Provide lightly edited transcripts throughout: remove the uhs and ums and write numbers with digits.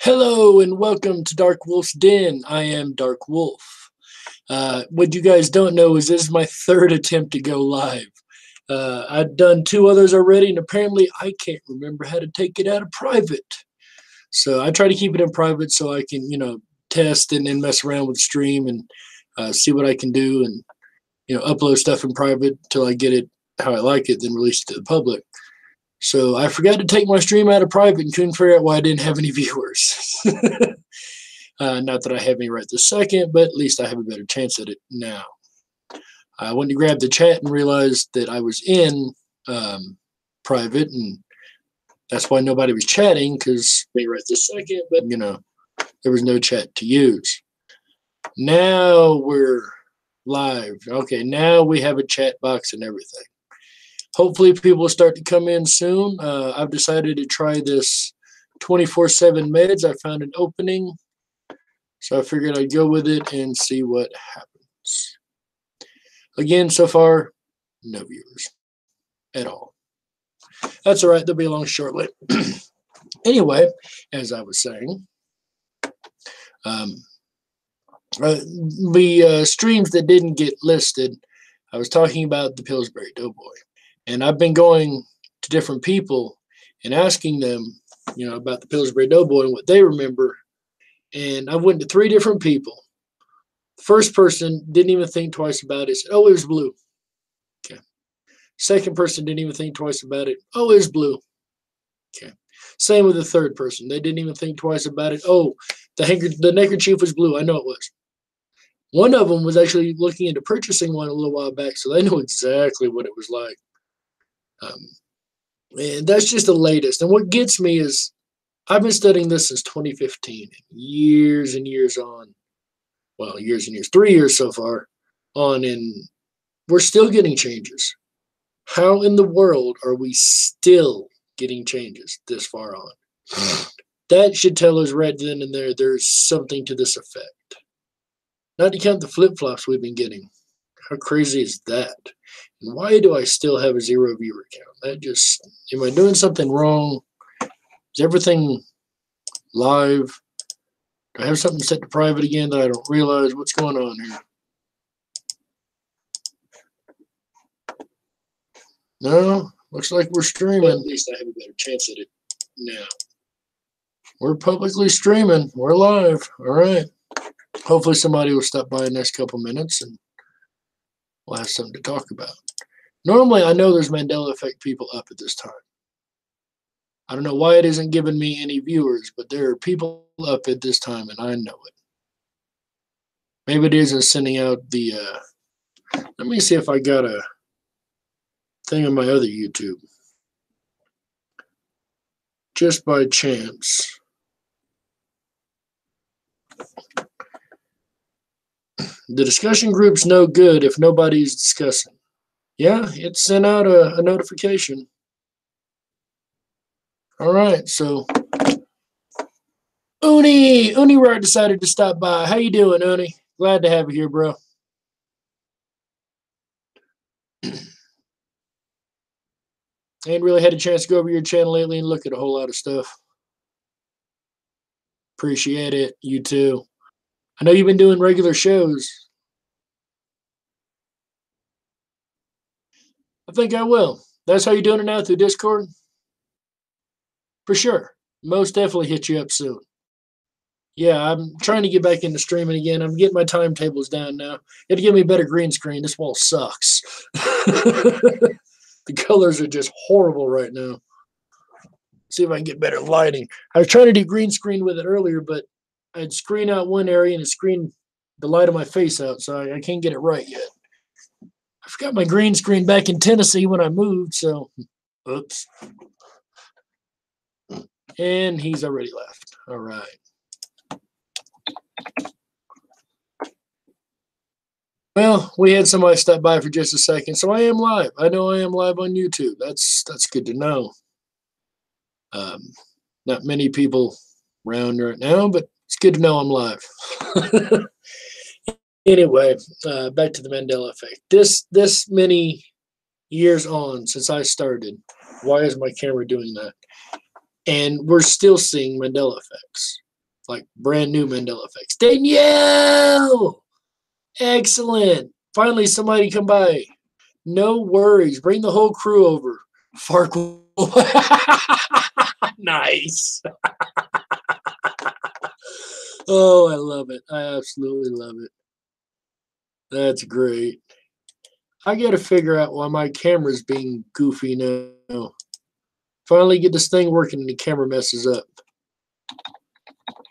Hello and welcome to Dark Wolf's Den. I am Dark Wolf. What you guys don't know is this is my third attempt to go live. I've done two others already, and apparently I can't remember how to take it out of private. So I try to keep it in private so I can, test and then mess around with the stream and see what I can do and, upload stuff in private until I get it how I like it, then release it to the public. So I forgot to take my stream out of private and couldn't figure out why I didn't have any viewers. Not that I have any right this second, but at least I have a better chance at it now. I went to grab the chat and realized that I was in private, and that's why nobody was chatting, because they right this second, but there was no chat to use. Now we're live. Okay, now we have a chat box and everything. Hopefully people will start to come in soon. I've decided to try this 24/7 meds. I found an opening, so I figured I'd go with it and see what happens. Again, so far, no viewers at all. That's all right. They'll be along shortly. Anyway, as I was saying, the streams that didn't get listed, I was talking about the Pillsbury Doughboy. And I've been going to different people and asking them, about the Pillsbury Doughboy and what they remember. And I went to 3 different people. The first person didn't even think twice about it. Said, "Oh, it was blue." Okay. Second person didn't even think twice about it. "Oh, it was blue." Okay. Same with the third person. They didn't even think twice about it. "Oh, the neckerchief was blue. I know it was." One of them was actually looking into purchasing one a little while back, so they know exactly what it was like. And that's just the latest. And what gets me is I've been studying this since 2015, years and years on. Well, years and years, 3 years so far on, and we're still getting changes. How in the world are we still getting changes this far on? That should tell us right then and there there's something to this effect. Not to count the flip-flops we've been getting. How crazy is that? And why do I still have a 0 viewer count? Am I doing something wrong? Is everything live? Do I have something set to private again that I don't realize? What's going on here? No, looks like we're streaming. At least I have a better chance at it now. We're publicly streaming. We're live. All right. Hopefully somebody will stop by in the next couple minutes and we'll have something to talk about. Normally, I know there's Mandela effect people up at this time. I don't know why it isn't giving me any viewers, but there are people up at this time, and I know it. Maybe it isn't sending out the... let me see if I got a thing on my other YouTube. Just by chance. The discussion group's no good if nobody's discussing. Yeah, it sent out a notification. All right, so Uni Wright decided to stop by. How you doing, Uni? Glad to have you here, bro. Ain't really had a chance to go over your channel lately and look at a whole lot of stuff. Appreciate it. You too. I know you've been doing regular shows. I think I will. That's how you're doing it now through Discord? For sure. Most definitely hit you up soon. Yeah, I'm trying to get back into streaming again. I'm getting my timetables down now. You have to give me a better green screen. This wall sucks. The colors are just horrible right now. See if I can get better lighting. I was trying to do green screen with it earlier, but I'd screen out one area and it screened the light of my face out, so I can't get it right yet. I forgot my green screen back in Tennessee when I moved, so oops. And he's already left. All right. Well, we had somebody stop by for just a second, so I am live. I know I am live on YouTube. That's good to know. Not many people around right now, but it's good to know I'm live. Anyway, back to the Mandela effect. This many years on since I started, why is my camera doing that? And we're still seeing Mandela effects. Like brand new Mandela effects. Danielle! Excellent. Finally, somebody come by. No worries. Bring the whole crew over. Farquhar. Nice. Oh, I love it. I absolutely love it. That's great. I got to figure out why my camera's being goofy now. Finally get this thing working and the camera messes up.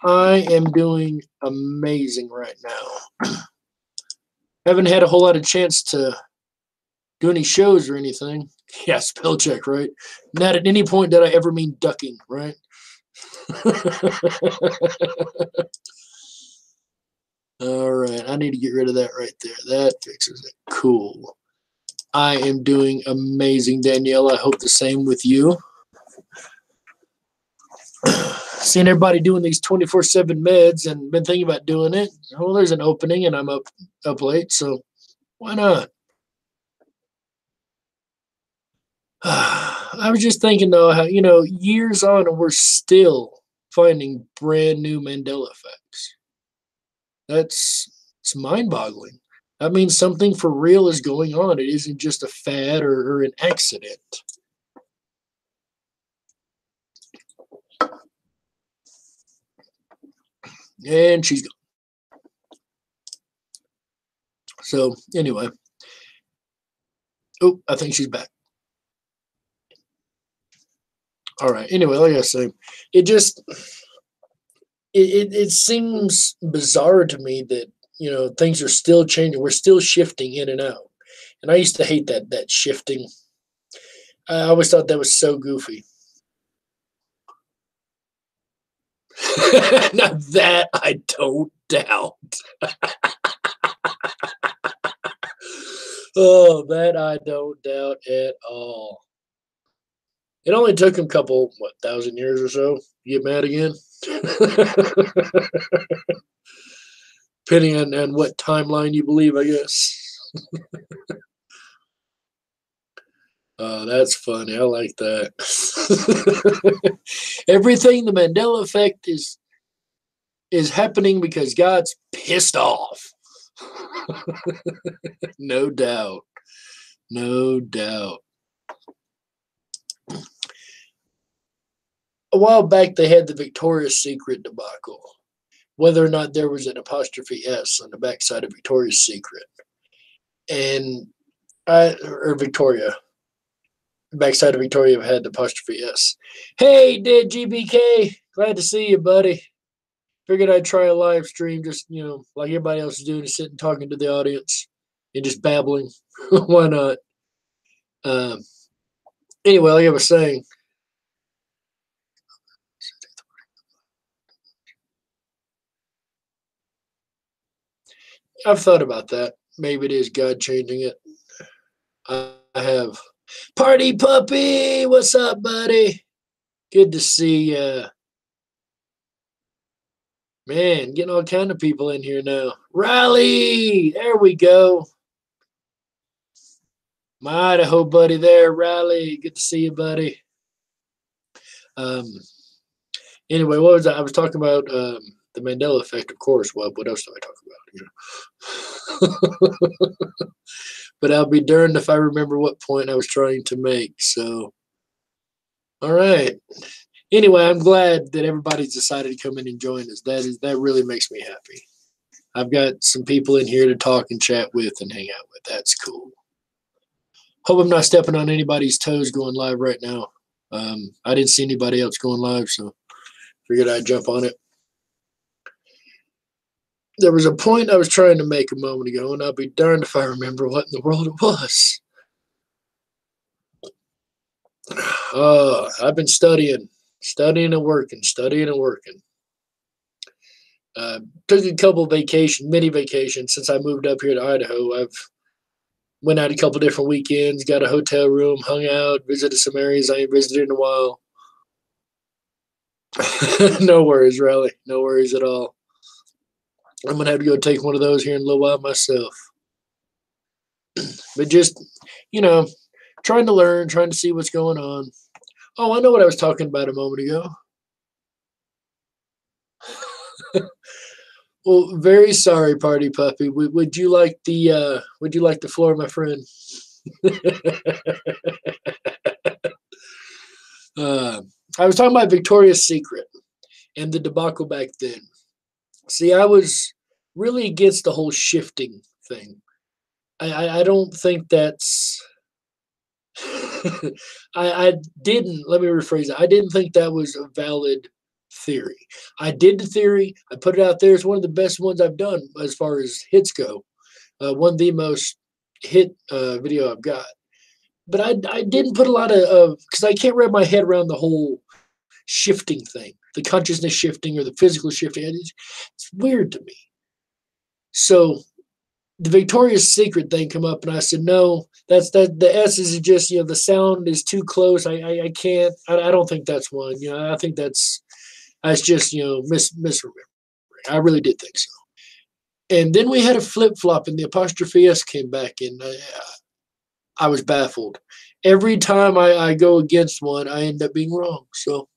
I am doing amazing right now. Haven't had a whole lot of chance to do any shows or anything. Yeah, spell check, right? Not at any point did I ever mean ducking, right? All right, I need to get rid of that right there. That fixes it. Cool. I am doing amazing, Danielle. I hope the same with you. Seeing everybody doing these 24/7 meds and been thinking about doing it. Well, there's an opening and I'm up late, so why not? I was just thinking though, how years on and we're still finding brand new Mandela effects. It's mind-boggling. That means something for real is going on. It isn't just a fad or an accident. And she's gone. So anyway. Oh, I think she's back. All right. Anyway, like I say, it seems bizarre to me that things are still changing. We're still shifting in and out. And I used to hate that shifting. I always thought that was so goofy. Now that I don't doubt. Oh, that I don't doubt at all. It only took him a couple, 1,000 years or so to get mad again. Depending on what timeline you believe, I guess. Oh, that's funny. I like that. Everything the Mandela effect is happening because God's pissed off. No doubt. No doubt. A while back, they had the Victoria's Secret debacle. Whether or not there was an apostrophe S on the backside of Victoria's Secret. And or Victoria. The backside of Victoria had the apostrophe S. Hey, Dead GBK. Glad to see you, buddy. Figured I'd try a live stream, just, like everybody else is doing, is sitting talking to the audience and just babbling. Why not? Anyway, like I was saying, I've thought about that. Maybe it is God changing it. I have. Party Puppy! What's up, buddy? Good to see ya. Man, getting all kind of people in here now. Riley! There we go. My Idaho buddy there, Riley. Good to see you, buddy. Anyway, what was that? I was talking about the Mandela effect, of course. Well, what else do I talk about? But I'll be darned if I remember what point I was trying to make. So, all right. Anyway, I'm glad that everybody's decided to come in and join us. That really makes me happy. I've got some people in here to talk and chat with and hang out with. That's cool. Hope I'm not stepping on anybody's toes going live right now. I didn't see anybody else going live, so figured I'd jump on it. There was a point I was trying to make a moment ago, and I'll be darned if I remember what in the world it was. I've been studying and working. Took a couple mini vacations since I moved up here to Idaho. I've went out a couple different weekends, got a hotel room, hung out, visited some areas I ain't visited in a while. No worries, Riley. No worries at all. I'm going to have to go take one of those here in a little while myself. But just, trying to learn, trying to see what's going on. Oh, I know what I was talking about a moment ago. Well, very sorry, Party Puppy. Would you like the floor, my friend? uh, I was talking about Victoria's Secret and the debacle back then. See, I was really against the whole shifting thing. I don't think that's. I didn't. Let me rephrase it. I didn't think that was a valid theory. I did the theory. I put it out there. It's one of the best ones I've done as far as hits go. One of the most hit video I've got. But I didn't put a lot of because I can't wrap my head around the whole shifting thing, the consciousness shifting or the physical shifting. It's weird to me. So the Victoria's Secret thing come up, and I said, no, that's that. The S is just the sound is too close. I can't. I don't think that's one. I think that's just misremembering. I really did think so. And then we had a flip flop, and the apostrophe S came back, and I was baffled. Every time I go against one, I end up being wrong. So,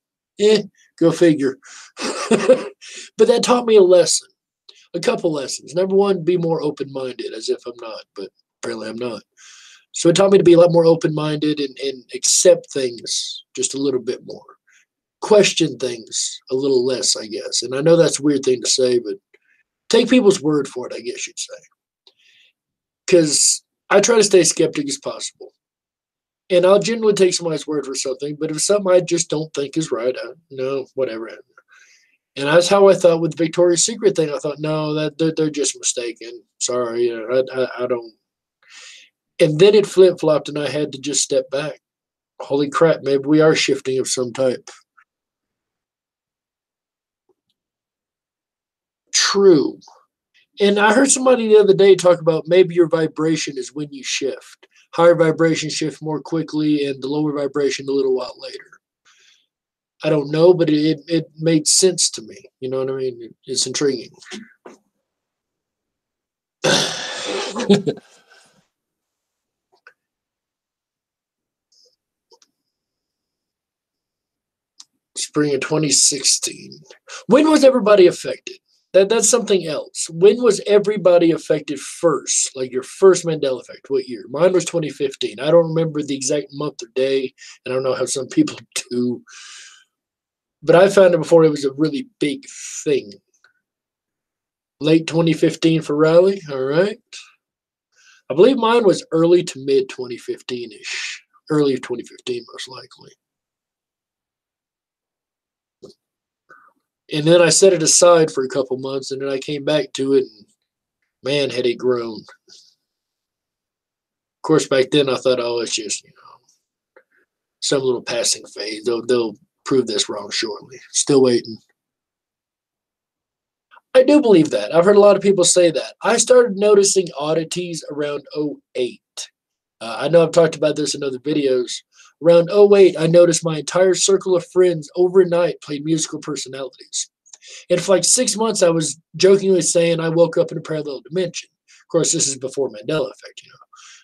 go figure. But that taught me a lesson. A couple lessons. Number one, be more open-minded, as if I'm not, but apparently I'm not. So it taught me to be a lot more open-minded and accept things just a little bit more. Question things a little less, I guess. And I know that's a weird thing to say, but take people's word for it, I guess you'd say. Because I try to stay skeptic as possible. And I'll generally take somebody's word for something, but if it's something I just don't think is right, no, whatever. And that's how I thought with the Victoria's Secret thing. I thought, no, that they're just mistaken. Sorry, I don't. And then it flip flopped, and I had to just step back. Holy crap! Maybe we are shifting of some type. True. And I heard somebody the other day talk about maybe your vibration is when you shift. Higher vibration shift more quickly, and the lower vibration a little while later. I don't know, but it made sense to me. You know what I mean? It's intriguing. Spring of 2016. When was everybody affected? That's something else. When was everybody affected first? Like your first Mandela effect? What year? Mine was 2015. I don't remember the exact month or day, and I don't know how some people do. But I found it before it was a really big thing. Late 2015 for Riley. All right. I believe mine was early to mid 2015-ish. Early 2015, most likely. And then I set it aside for a couple months, and then I came back to it, and man, had it grown. Of course, back then I thought, oh, it's just, some little passing phase. They'll prove this wrong shortly. Still waiting. I do believe that. I've heard a lot of people say that. I started noticing oddities around 08. I know I've talked about this in other videos. Around 08, I noticed my entire circle of friends overnight played musical personalities. And for like 6 months, I was jokingly saying I woke up in a parallel dimension. Of course, this is before Mandela effect,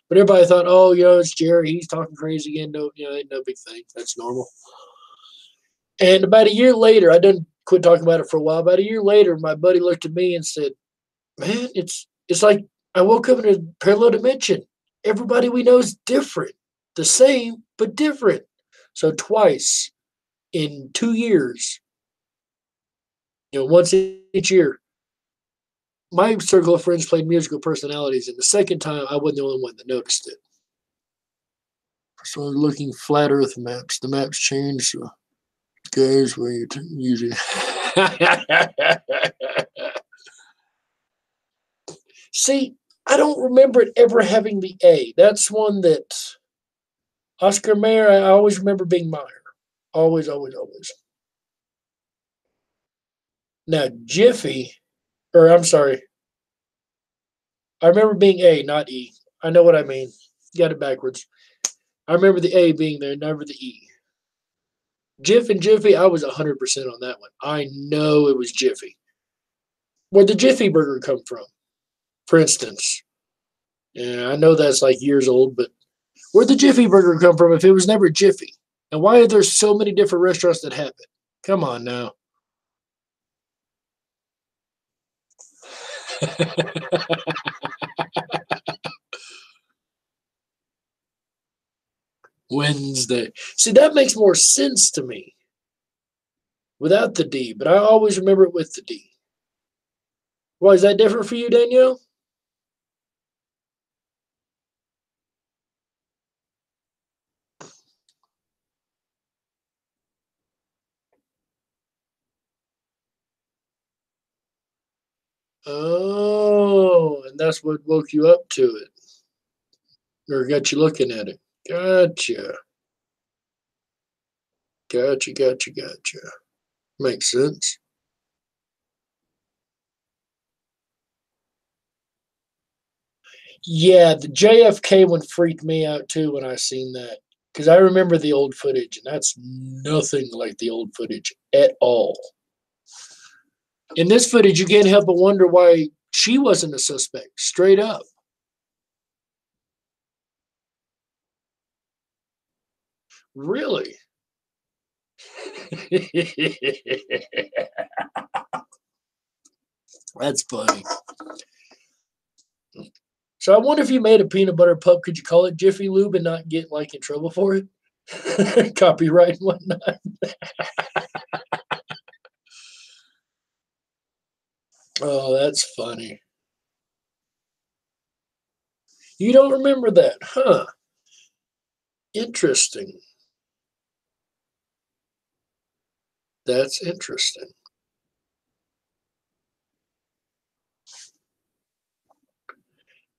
But everybody thought, oh, it's Jerry. He's talking crazy again. No, ain't no big thing. That's normal. And about a year later, I done quit talking about it for a while. About a year later, my buddy looked at me and said, man, it's like I woke up in a parallel dimension. Everybody we know is different. The same, but different. So twice in 2 years, once each year, my circle of friends played musical personalities. And the second time, I wasn't the only one that noticed it. So I was looking flat Earth maps. The maps changed. So guys, where you're using. See, I don't remember it ever having the A. That's one that Oscar Mayer, I always remember being Meyer. Always, always, always. Now, Jiffy, or I'm sorry, I remember being A, not E. I know what I mean. Got it backwards. I remember the A being there, never the E. Jif and Jiffy, I was 100% on that one. I know it was Jiffy. Where'd the Jiffy burger come from, for instance? Yeah, I know that's like years old, but where'd the Jiffy burger come from if it was never Jiffy? And why are there so many different restaurants that have it? Come on now. Wednesday. See, that makes more sense to me without the D, but I always remember it with the D. Why is that different for you, Danielle? Oh, and that's what woke you up to it, or got you looking at it. Gotcha. Gotcha. Makes sense. Yeah, the JFK one freaked me out too when I seen that. Because I remember the old footage, and that's nothing like the old footage at all. In this footage, you can't help but wonder why she wasn't a suspect, straight up. Really? That's funny. So I wonder if you made a peanut butter pup, could you call it Jiffy Lube and not get like in trouble for it? Copyright and whatnot. Oh, that's funny. You don't remember that, huh? Interesting. That's interesting.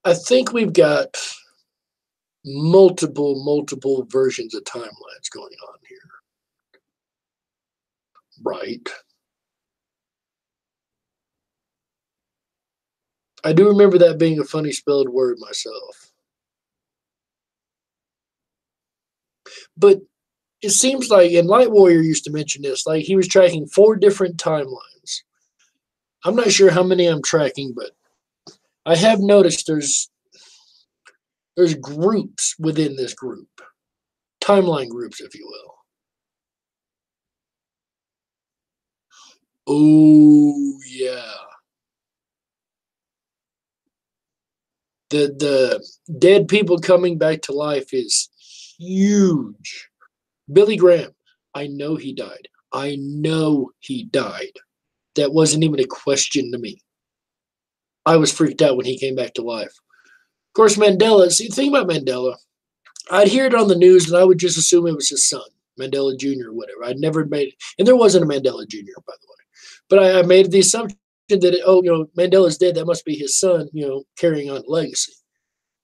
I think we've got multiple versions of timelines going on here. Right. I do remember that being a funny spelled word myself. But it seems like, and Light Warrior used to mention this, like he was tracking 4 different timelines. I'm not sure how many I'm tracking, but I have noticed there's groups within this group. Timeline groups, if you will. Oh yeah. The dead people coming back to life is huge. Billy Graham, I know he died. I know he died. That wasn't even a question to me. I was freaked out when he came back to life. Of course, Mandela, see, the thing about Mandela, I'd hear it on the news and I would just assume it was his son, Mandela Jr. or whatever. I'd never made it, and there wasn't a Mandela Jr., by the way. But I made the assumption that, Mandela's dead. That must be his son, carrying on the legacy.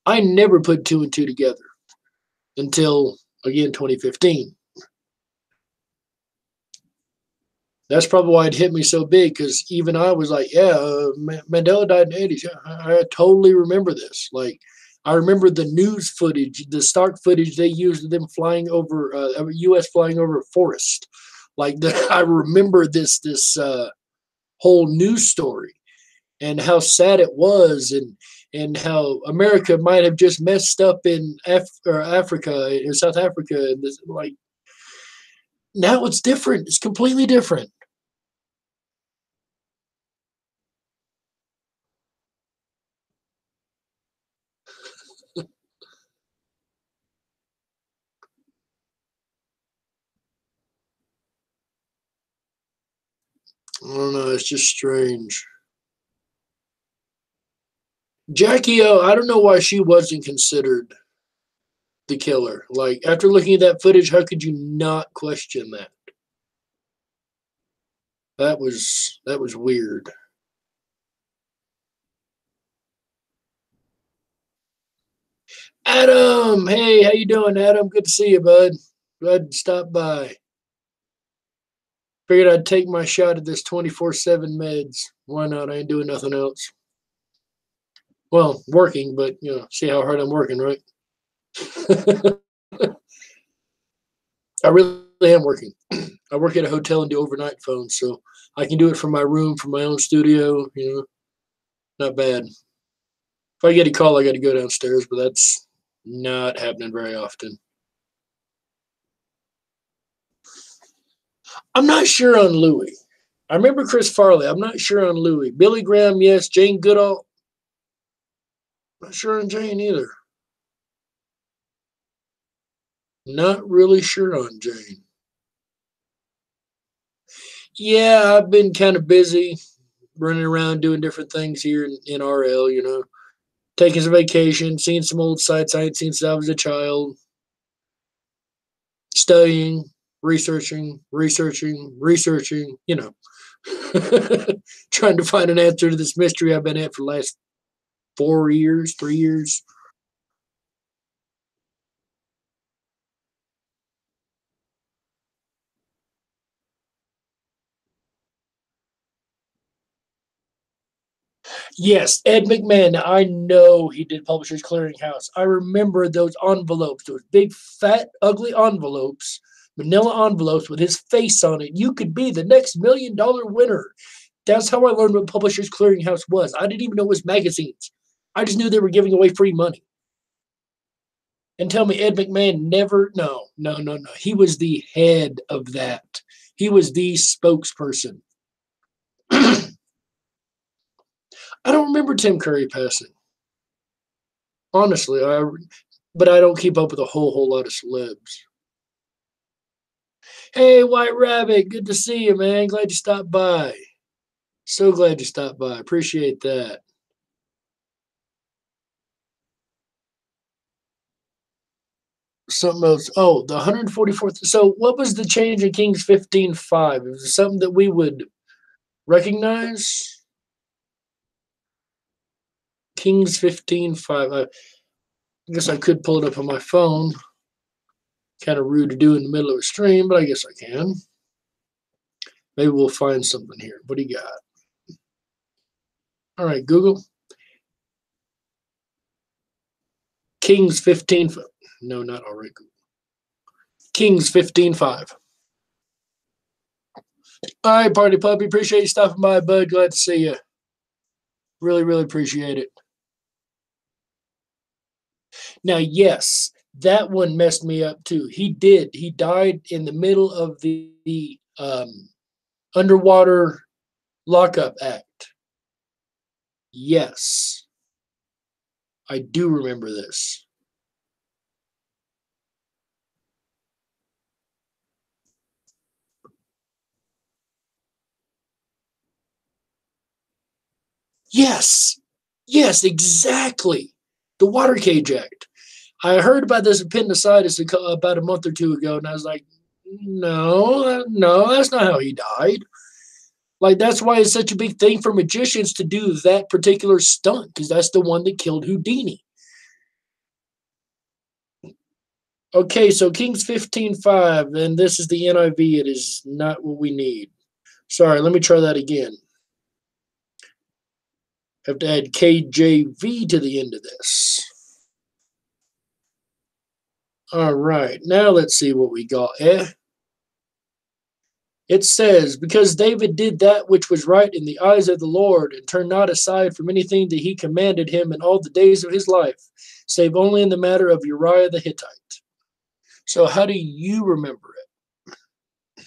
I never put 2 and 2 together until, again, 2015. That's probably why it hit me so big, because even I was like, yeah, Mandela died in the 80s. Yeah, I totally remember this. Like, I remember the news footage, the stock footage they used of them flying over, U.S. flying over a forest. Like, I remember this whole news story and how sad it was, and how America might have just messed up in Africa, in South Africa, and this, like, now it's different. It's completely different. I don't know. It's just strange. Jackie O, I don't know why she wasn't considered the killer. Like, after looking at that footage, how could you not question that? That was weird. Adam, hey, how you doing, Adam? Good to see you, bud. Glad to stop by. Figured I'd take my shot at this 24/7 meds. Why not? I ain't doing nothing else. Well, working, but see how hard I'm working, right? I really am working. I work at a hotel and do overnight phones, so I can do it from my room, from my own studio. Not bad. If I get a call, I got to go downstairs, but that's not happening very often. I'm not sure on Louis. I remember Chris Farley. I'm not sure on Louis. Billy Graham, yes. Jayne Goodall. Not sure on Jayne either. Not really sure on Jayne. Yeah, I've been kind of busy running around doing different things here in RL, taking some vacation, seeing some old sites I ain't seen since I was a child, studying, researching, trying to find an answer to this mystery I've been at for the last 4 years, 3 years. Yes, Ed McMahon. I know he did Publishers Clearinghouse. I remember those envelopes, those big, fat, ugly envelopes, manila envelopes with his face on it. You could be the next $1 million winner. That's how I learned what Publishers Clearinghouse was. I didn't even know it was magazines. I just knew they were giving away free money. And tell me, Ed McMahon never, no, no, no, no. He was the head of that. He was the spokesperson. I don't remember Tim Curry passing. Honestly, but I don't keep up with a whole lot of celebs. Hey, White Rabbit, good to see you, man. Glad you stopped by. So glad you stopped by. Appreciate that. Something else. Oh, the 144th. So, what was the change in Kings 15:5? Is it something that we would recognize? Kings 15:5. I guess I could pull it up on my phone. Kind of rude to do in the middle of a stream, but I guess I can. Maybe we'll find something here. What do you got? All right, Google. Kings 15. No, not all right, Google. Kings 15:5. All right, Party Puppy. Appreciate you stopping by, bud. Glad to see you. Really, really appreciate it. Now, yes, that one messed me up too. He did. He died in the middle of the Underwater Lockup Act. Yes, I do remember this. Yes, yes, exactly. The Water Cage Act. I heard about this appendicitis about a month or two ago, and I was like, no, no, that's not how he died. Like, that's why it's such a big thing for magicians to do that particular stunt, because that's the one that killed Houdini. Okay, so Kings 15:5, and this is the NIV. It is not what we need. Sorry, let me try that again. Have to add KJV to the end of this. All right, now let's see what we got. It says, because David did that which was right in the eyes of the Lord, and turned not aside from anything that he commanded him in all the days of his life, save only in the matter of Uriah the Hittite. So how do you remember it?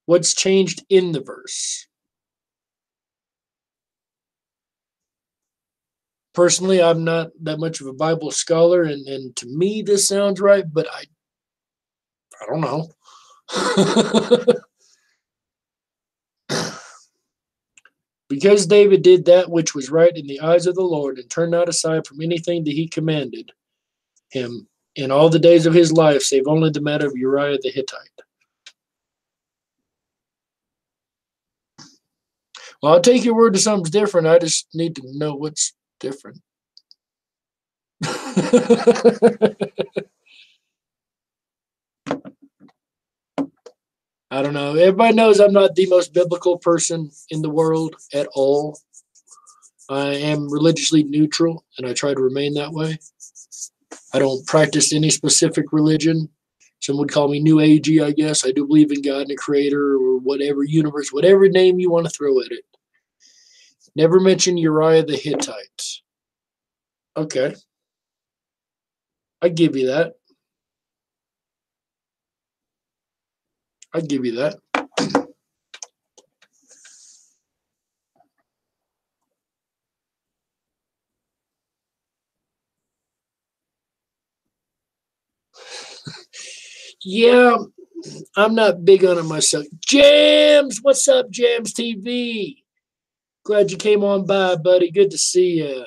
What's changed in the verse? Personally, I'm not that much of a Bible scholar, and to me this sounds right, but I don't know. Because David did that which was right in the eyes of the Lord, and turned not aside from anything that he commanded him in all the days of his life, save only the matter of Uriah the Hittite. Well, I'll take your word to something's different. I just need to know what's different. I don't know. Everybody knows I'm not the most biblical person in the world at all. I am religiously neutral, and I try to remain that way. I don't practice any specific religion. Some would call me New Agey, I guess. I do believe in God and a creator or whatever universe, whatever name you want to throw at it. Never mention Uriah the Hittite. Okay. I give you that. I give you that. Yeah, I'm not big on it myself. Jams, what's up, Jams TV? Glad you came on by, buddy. Good to see you.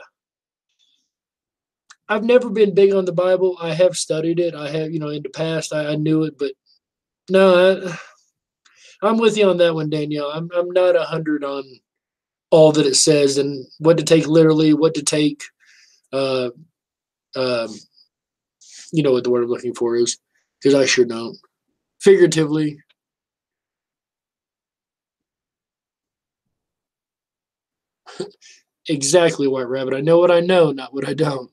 I've never been big on the Bible. I have studied it. I have, in the past, I knew it, but no, I'm with you on that one, Danielle. I'm not 100 on all that it says and what to take literally, what to take. Uh, um, you know what the word I'm looking for is, because I sure don't. Figuratively, exactly, White Rabbit. I know what I know, not what I don't.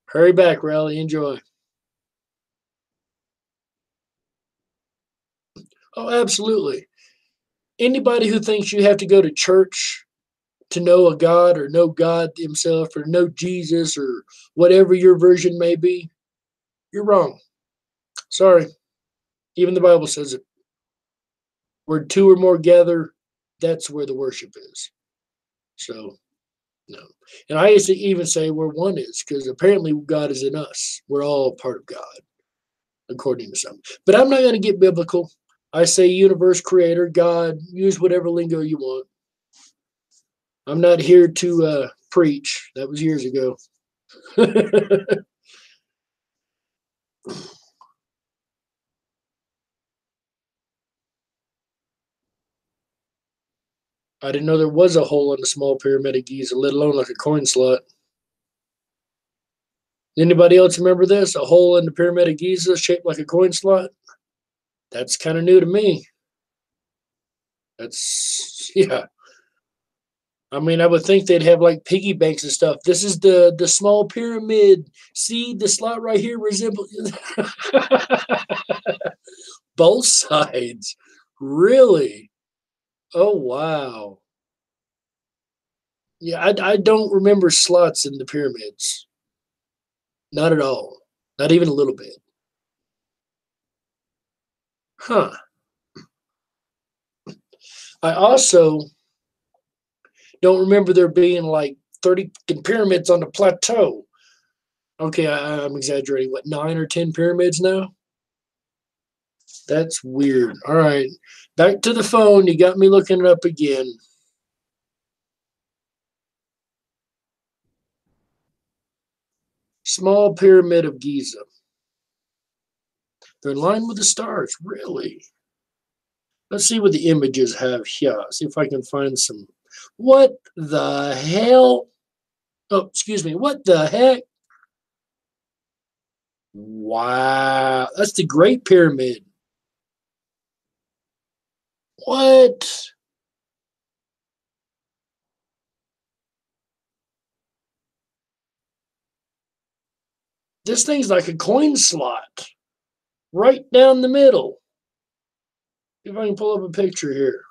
Hurry back, Rally. Enjoy. Oh, absolutely. Anybody who thinks you have to go to church to know a God or know God himself or know Jesus or whatever your version may be, you're wrong. Sorry. Even the Bible says it. Where two or more gather, that's where the worship is. So, no. And I used to even say where one is, because apparently God is in us. We're all part of God, according to some. But I'm not going to get biblical. I say universe, creator, God, use whatever lingo you want. I'm not here to preach. That was years ago. I didn't know there was a hole in the small pyramid of Giza, let alone like a coin slot. Anybody else remember this? A hole in the pyramid of Giza shaped like a coin slot? That's kind of new to me. That's yeah. I mean, I would think they'd have like piggy banks and stuff. This is the small pyramid. See the slot right here resembles both sides. Really? Oh wow. Yeah, I don't remember slots in the pyramids. Not at all. Not even a little bit. Huh. I also don't remember there being like 30 pyramids on the plateau. Okay, I'm exaggerating. What, 9 or 10 pyramids now? That's weird. All right. Back to the phone. You got me looking it up again. Small pyramid of Giza. They're in line with the stars. Really? Let's see what the images have here. See if I can find some. What the hell? Oh, excuse me. What the heck? Wow. That's the Great Pyramid. What? This thing's like a coin slot right down the middle. If I can pull up a picture here.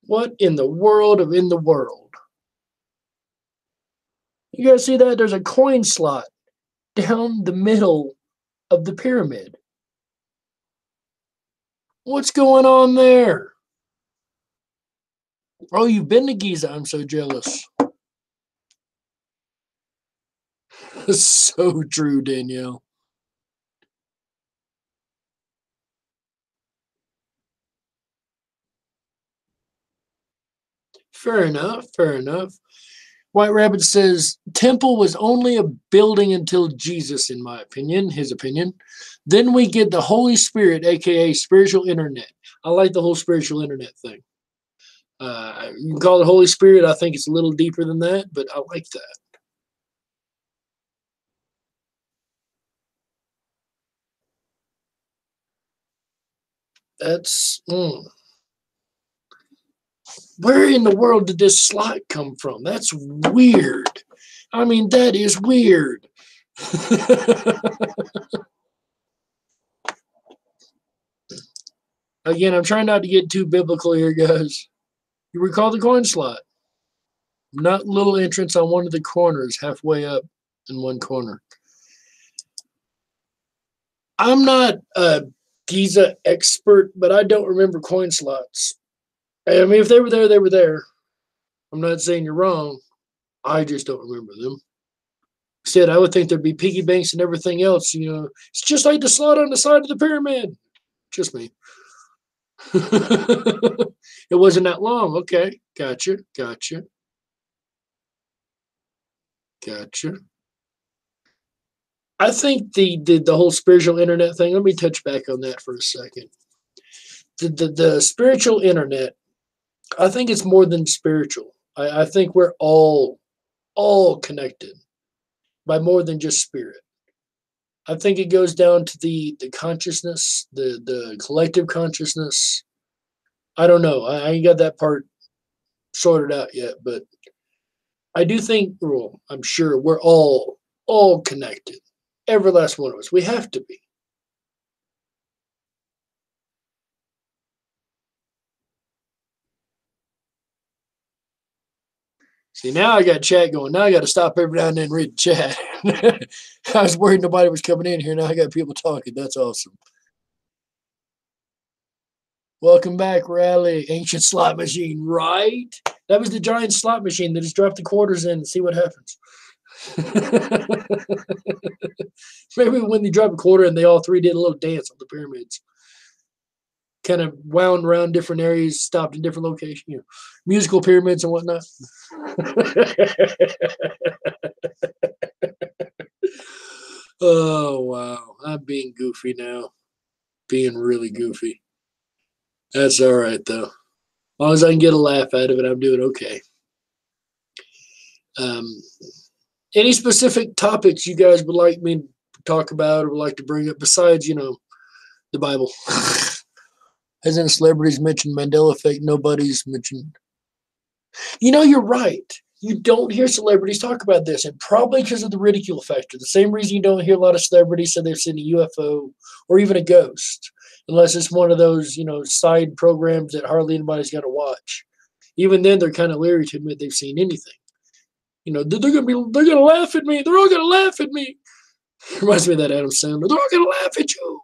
What in the world of in the world? You guys see that? There's a coin slot down the middle of the pyramid. What's going on there? Oh, you've been to Giza. I'm so jealous. So true, Danielle. Fair enough. Fair enough. White Rabbit says temple was only a building until Jesus, in my opinion, his opinion. Then we get the Holy Spirit, aka spiritual internet. I like the whole spiritual internet thing. You can call it Holy Spirit. I think it's a little deeper than that, but I like that. That's where in the world did this slot come from? That's weird. I mean, that is weird. Again, I'm trying not to get too biblical here, guys. You recall the coin slot? Not little entrance on one of the corners, halfway up in one corner. I'm not a Giza expert, but I don't remember coin slots. I mean, if they were there, they were there. I'm not saying you're wrong. I just don't remember them. Instead, I would think there'd be piggy banks and everything else. It's just like the slot on the side of the pyramid. Just me. It wasn't that long. Okay, gotcha. I think the whole spiritual internet thing. Let me touch back on that for a second. The spiritual internet. I think it's more than spiritual. I think we're all connected by more than just spirit. I think it goes down to the consciousness, the collective consciousness. I don't know. I ain't got that part sorted out yet, but I do think, well, I'm sure we're all connected. Every last one of us. We have to be. See, now I got chat going. Now I got to stop every now and then and read the chat. I was worried nobody was coming in here. Now I got people talking. That's awesome. Welcome back, Rally. Ancient slot machine, right? That was the giant slot machine. They just drop the quarters in and see what happens. Maybe when they drop a quarter and they all three did a little dance on the pyramids. Kind of wound around different areas, stopped in different locations, musical pyramids and whatnot. Oh, wow. I'm being goofy now. Being really goofy. That's all right, though. As long as I can get a laugh out of it, I'm doing okay. Any specific topics you guys would like me to talk about or would like to bring up besides, the Bible? Hasn't celebrities mentioned Mandela effect? Nobody's mentioned. You're right. You don't hear celebrities talk about this, and probably because of the ridicule factor. The same reason you don't hear a lot of celebrities say they've seen a UFO or even a ghost, unless it's one of those, side programs that hardly anybody's got to watch. Even then, they're kind of leery to admit they've seen anything. They're gonna laugh at me. They're all gonna laugh at me. Reminds me of that Adam Sandler. They're all gonna laugh at you.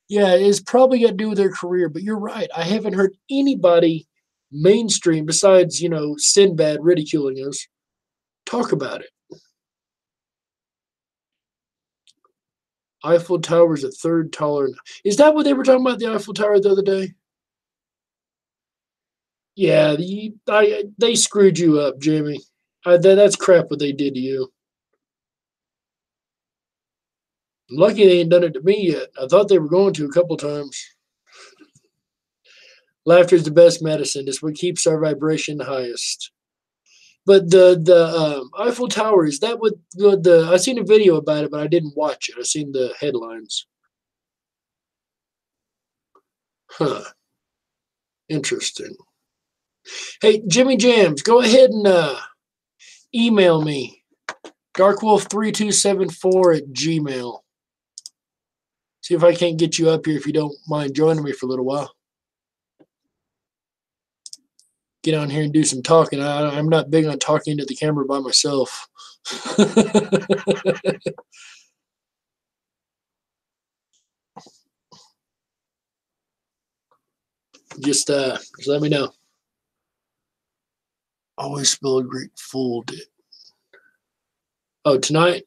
Yeah, it's probably got to do with their career, but you're right. I haven't heard anybody mainstream besides, Sinbad ridiculing us talk about it. Eiffel Tower is a third taller. Is that what they were talking about, the Eiffel Tower the other day? Yeah, they screwed you up, Jimmy. That's crap what they did to you. I'm lucky they ain't done it to me yet. I thought they were going to a couple times. Laughter is the best medicine. It's what keeps our vibration highest. But the Eiffel Tower, is that what the I seen a video about it, but I didn't watch it. I seen the headlines. Huh. Interesting. Hey, Jimmy Jams, go ahead and email me. Darkwolf3274 at Gmail. See if I can't get you up here if you don't mind joining me for a little while. Get on here and do some talking. I'm not big on talking to the camera by myself. Just let me know. Always spill a great fool dip. Oh, tonight?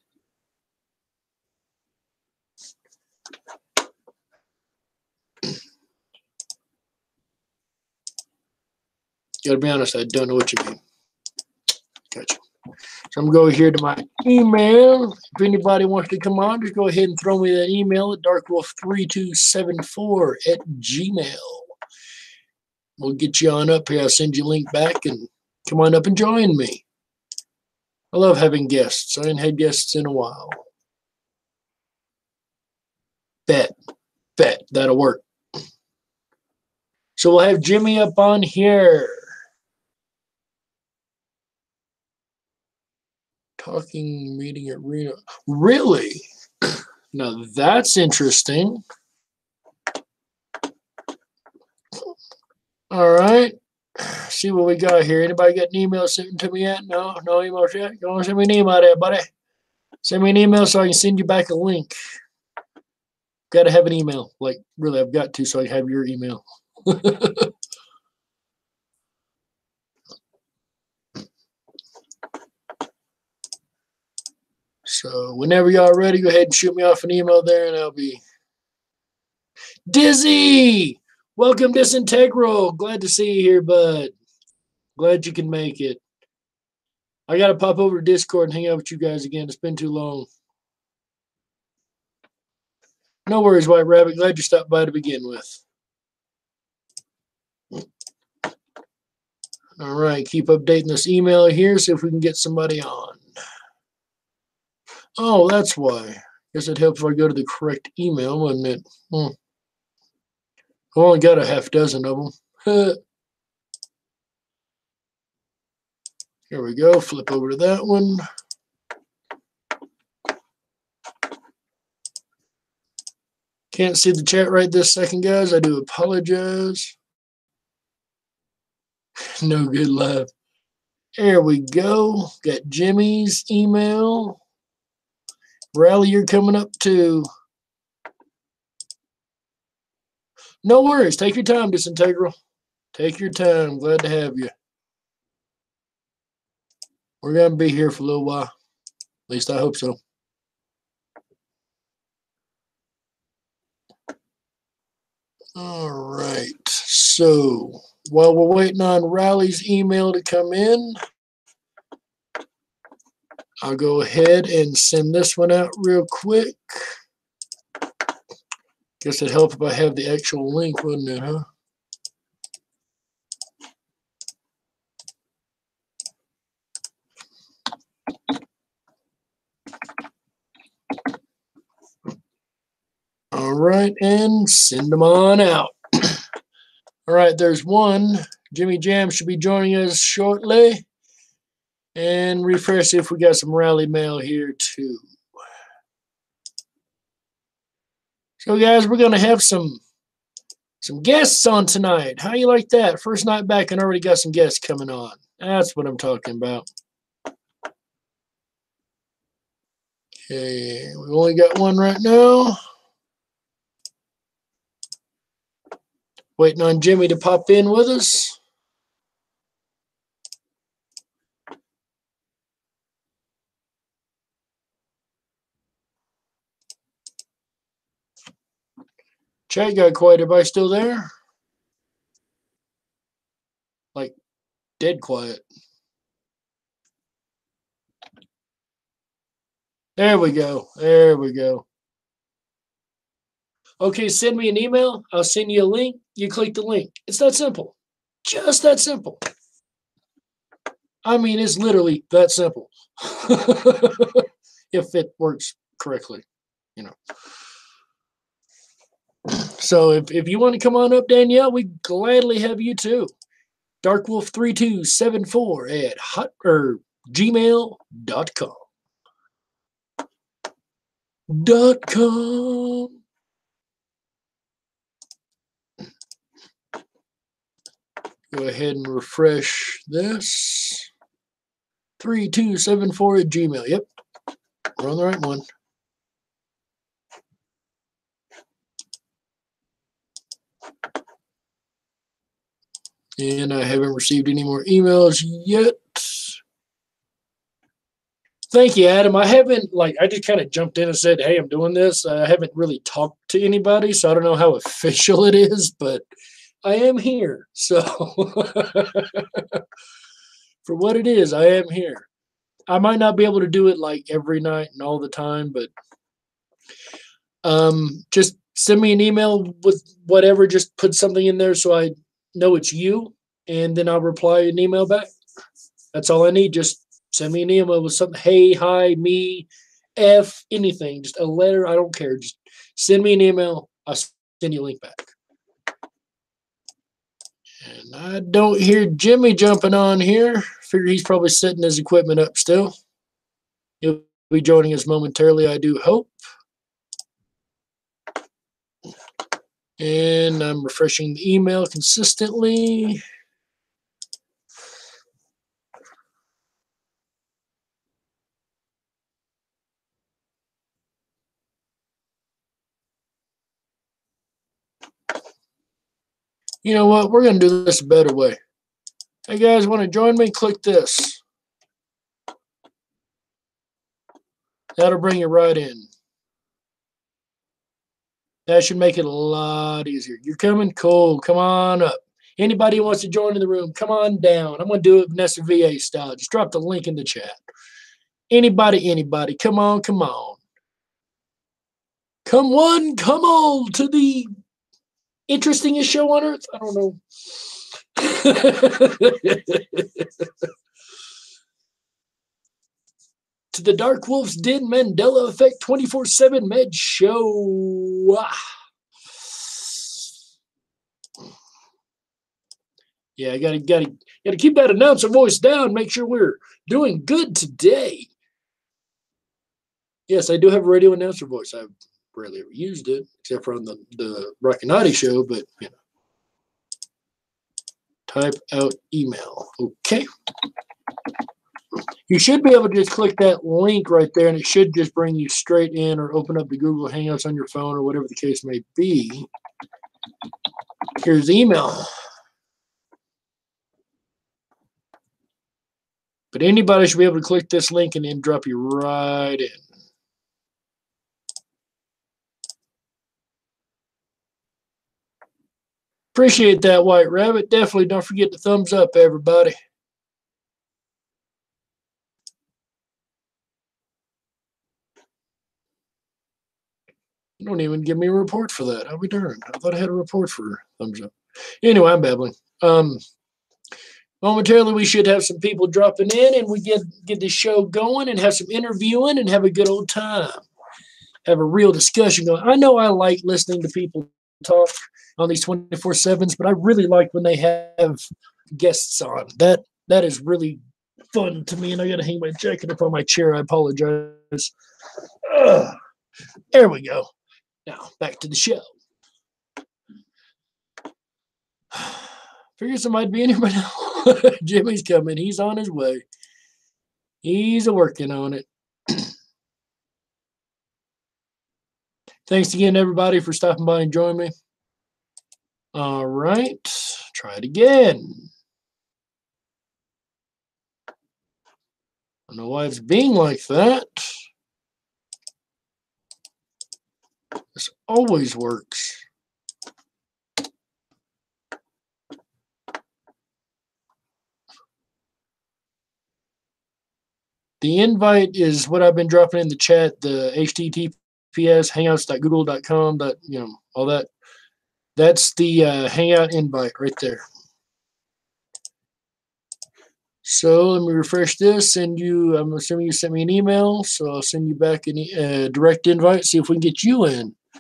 Gotta be honest, I don't know what you mean. Gotcha. So I'm going to go here to my email. If anybody wants to come on, just go ahead and throw me that email at darkwolf3274 at Gmail. We'll get you on up here. I'll send you a link back and come on up and join me. I love having guests. I ain't had guests in a while. Bet. That'll work. So we'll have Jimmy up on here. Talking meeting at Reno. Really? Now that's interesting. All right. See what we got here. Anybody got an email sent to me yet? No email yet. Go on, send me an email there, buddy. Send me an email so I can send you back a link. Got to have an email. Like, really, I've got to so I have your email. So whenever y'all ready, go ahead and shoot me off an email there, and I'll be Dizzy. Welcome, Disintegral. Glad to see you here, bud. Glad you can make it. I gotta pop over to Discord and hang out with you guys again. It's been too long. No worries, White Rabbit. Glad you stopped by to begin with. All right, keep updating this email here, see if we can get somebody on. Oh, that's why. Guess it'd help if I go to the correct email, wouldn't it? I only got a half dozen of them. Here we go. Flip over to that one. Can't see the chat right this second, guys. I do apologize. No good love. There we go. Got Jimmy's email. Rally, you're coming up too. No worries. Take your time, Disintegral. Take your time. Glad to have you. We're going to be here for a little while. At least I hope so. All right. So while we're waiting on Riley's email to come in, I'll go ahead and send this one out real quick. Guess it'd help if I have the actual link, wouldn't it, huh? All right, and send them on out. All right, there's one. Jimmy Jam should be joining us shortly. And refresh if we got some rally mail here too. So guys, we're gonna have some guests on tonight. How you like that? First night back and already got some guests coming on. That's what I'm talking about. Okay, we only got one right now. Waiting on Jimmy to pop in with us. Chat got quiet. Everybody still there? Like dead quiet. There we go. There we go. Okay, send me an email. I'll send you a link. You click the link. It's that simple. Just that simple. I mean, it's literally that simple. If it works correctly, you know. So if you want to come on up, Danielle, we gladly have you too. Darkwolf3274 at gmail.com. Go ahead and refresh this. 3274 at Gmail. Yep. We're on the right one. And I haven't received any more emails yet. Thank you, Adam. I haven't, I just kind of jumped in and said, hey, I'm doing this. I haven't really talked to anybody, so I don't know how official it is, but I am here. So for what it is, I am here. I might not be able to do it every night and all the time, but just send me an email with whatever. Just put something in there so I know it's you, and then I'll reply an email back. That's all I need. Just send me an email with something. Hey, hi, me, F, anything. Just a letter. I don't care. Just send me an email. I'll send you a link back. And I don't hear Jimmy jumping on here. Figure he's probably setting his equipment up still. He'll be joining us momentarily, I do hope. And I'm refreshing the email consistently. You know what? We're going to do this a better way. Hey, guys, want to join me? Click this. That'll bring you right in. That should make it a lot easier. You're coming? Cool. Come on up. Anybody who wants to join in the room, come on down. I'm going to do it Vanessa VA style. Just drop the link in the chat. Anybody. Come on. Come on to the interestingest show on earth. I don't know. To the Dark Wolf's Den Mandela Effect 24/7 Med Show. Yeah, I gotta keep that announcer voice down. Make sure we're doing good today. Yes, I do have a radio announcer voice. I've rarely ever used it, except for on the Rocky Nighty show, but you know. Type out email. Okay. You should be able to just click that link right there, and it should just bring you straight in or open up the Google Hangouts on your phone or whatever the case may be. Here's the email. But anybody should be able to click this link and then drop you right in. Appreciate that, White Rabbit. Definitely don't forget to thumbs up, everybody. You don't even give me a report for that. I'll be darned. I thought I had a report for thumbs up. Anyway, I'm babbling. Momentarily, we should have some people dropping in, and we get the show going and have some interviewing and have a good old time. Have a real discussion going. I know I like listening to people talk on these 24/7s, but I really like when they have guests on. That is really fun to me, and I got to hang my jacket up on my chair. I apologize. There we go. Now, back to the show. Figure somebody'd be in here by now. Jimmy's coming. He's on his way. He's working on it. Thanks again, everybody, for stopping by and joining me. All right. Try it again. I don't know why it's being like that. This always works. The invite is what I've been dropping in the chat, the https hangouts.google.com, all that. That's the hangout invite right there. So let me refresh this. I'm assuming you sent me an email, so I'll send you back a direct invite, see if we can get you in. I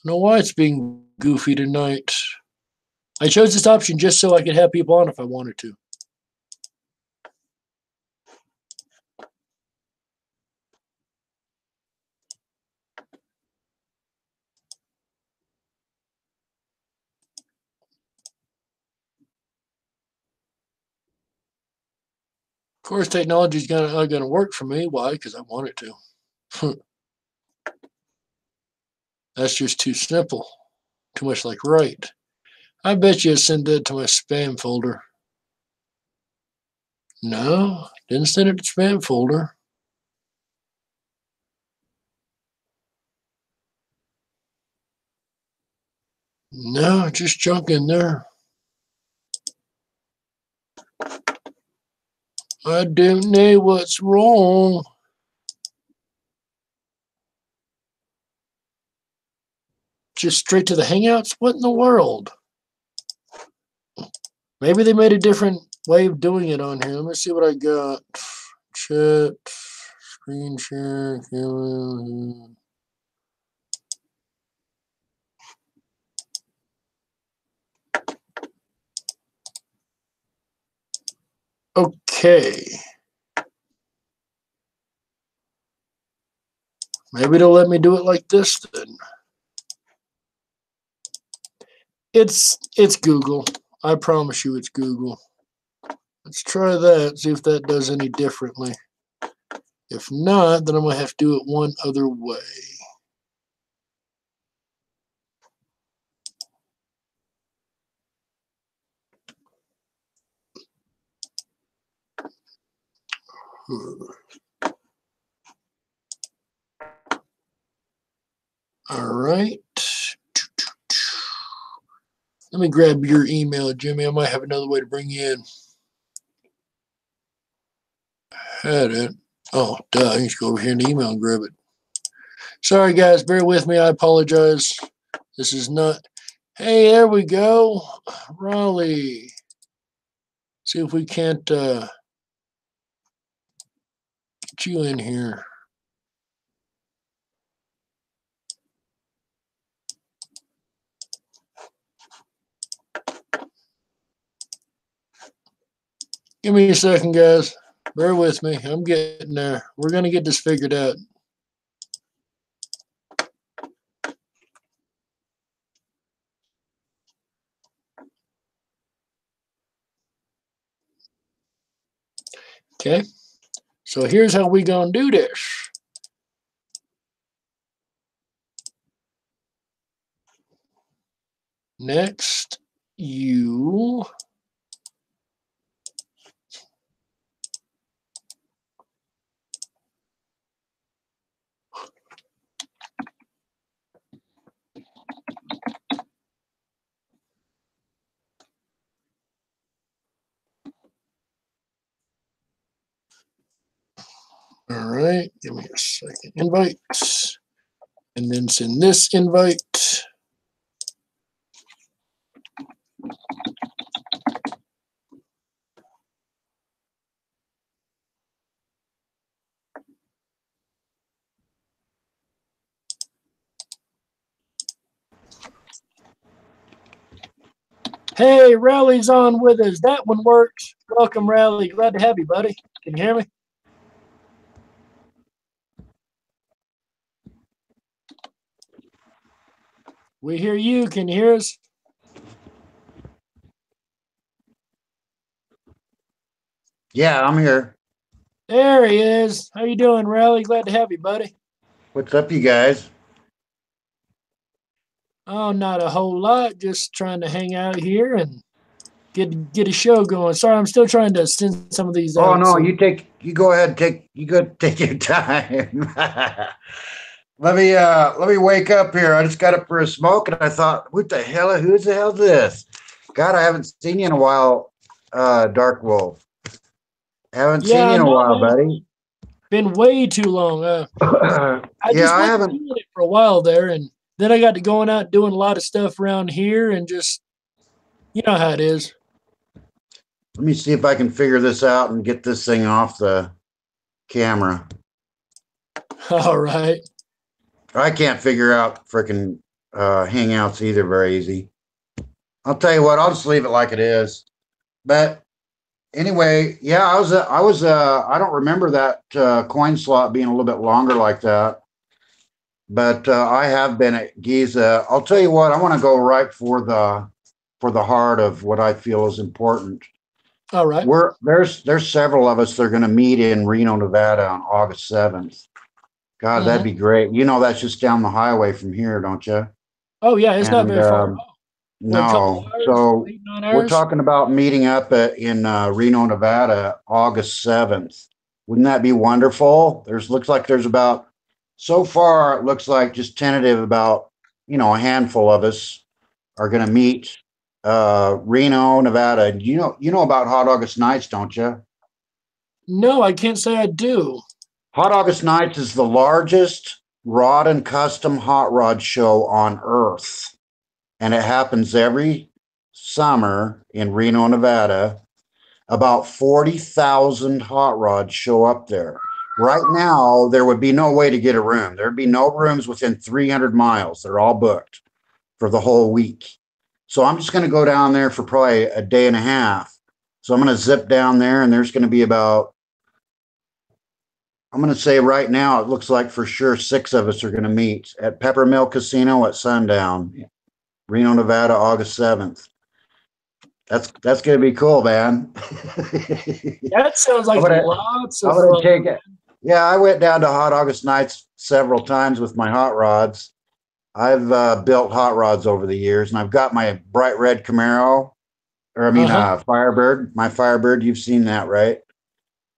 don't know why it's being goofy tonight. I chose this option just so I could have people on if I wanted to. Of course, technology is gonna work for me. Why? Because I want it to. That's just too simple. Too much like right. I bet you send that to my spam folder. No, didn't send it to spam folder. No, just junk in there. I don't know what's wrong. Just straight to the Hangouts? What in the world? Maybe they made a different way of doing it on here. Let me see what I got. Chat, screen share, camera. Okay. Maybe they'll let me do it like this then. It's Google. I promise you it's Google. Let's try that, see if that does any differently. If not, then I'm going to have to do it one other way. All right. Let me grab your email, Jimmy. I might have another way to bring you in. Had it. Oh, duh. I need to go over here in the email and grab it. Sorry, guys. Bear with me. I apologize. This is not. Hey, there we go. Raleigh. See if we can't get you in here. Give me a second, guys. Bear with me. I'm getting there. We're going to get this figured out. Okay. So here's how we going to do this. Next, you... All right, give me a second. Invite, and then send this invite. Hey, Rally's on with us. That one works. Welcome, Rally. Glad to have you, buddy. Can you hear me? We hear you. Can you hear us? Yeah, I'm here. There he is. How you doing, Rally? Glad to have you, buddy. What's up, you guys? Oh, not a whole lot. Just trying to hang out here and get a show going. Sorry, I'm still trying to send some of these Oh out. no, So. you go ahead, take your time. Let me wake up here. I just got up for a smoke and I thought, who the hell's this? God, I haven't seen you in a while, Dark Wolf. Haven't seen Yeah, you I in a know, while, man. buddy. Been way too long. I Yeah, just I wasn't haven't. doing it for a while there, and then I got to going out doing a lot of stuff around here, and just you know how it is. Let me see if I can figure this out and get this thing off the camera. All right. I can't figure out frickin' Hangouts either very easy. I'll tell you what, I'll just leave it like it is. But anyway, yeah, I don't remember that coin slot being a little bit longer like that. But I have been at Giza. I'll tell you what, I want to go right for the heart of what I feel is important. All right. There's several of us that are going to meet in Reno, Nevada on August 7th. God, that'd be great. You know, that's just down the highway from here, don't you? Oh yeah, it's not And very far at all. What, a couple no, hours, so 8, 9 we're hours? talking about meeting up in Reno, Nevada, August 7th. Wouldn't that be wonderful? Looks like there's about, so far, it looks like just tentative about, a handful of us are going to meet Reno, Nevada. You know about Hot August Nights, don't you? No, I can't say I do. Hot August Nights is the largest rod and custom hot rod show on earth. And it happens every summer in Reno, Nevada. About 40,000 hot rods show up there. Right now, there would be no way to get a room. There'd be no rooms within 300 miles. They're all booked for the whole week. So I'm just going to go down there for probably a day and a half. So I'm going to zip down there, and there's going to be about, I'm going to say right now, it looks like for sure 6 of us are going to meet at Peppermill Casino at sundown. Reno, Nevada, August 7th. That's gonna be cool, man. That sounds like I'm lots of gonna fun. take it. Yeah, I went down to Hot August Nights several times with my hot rods. I've built hot rods over the years, and I've got my bright red Camaro, Firebird. My Firebird, you've seen that, right?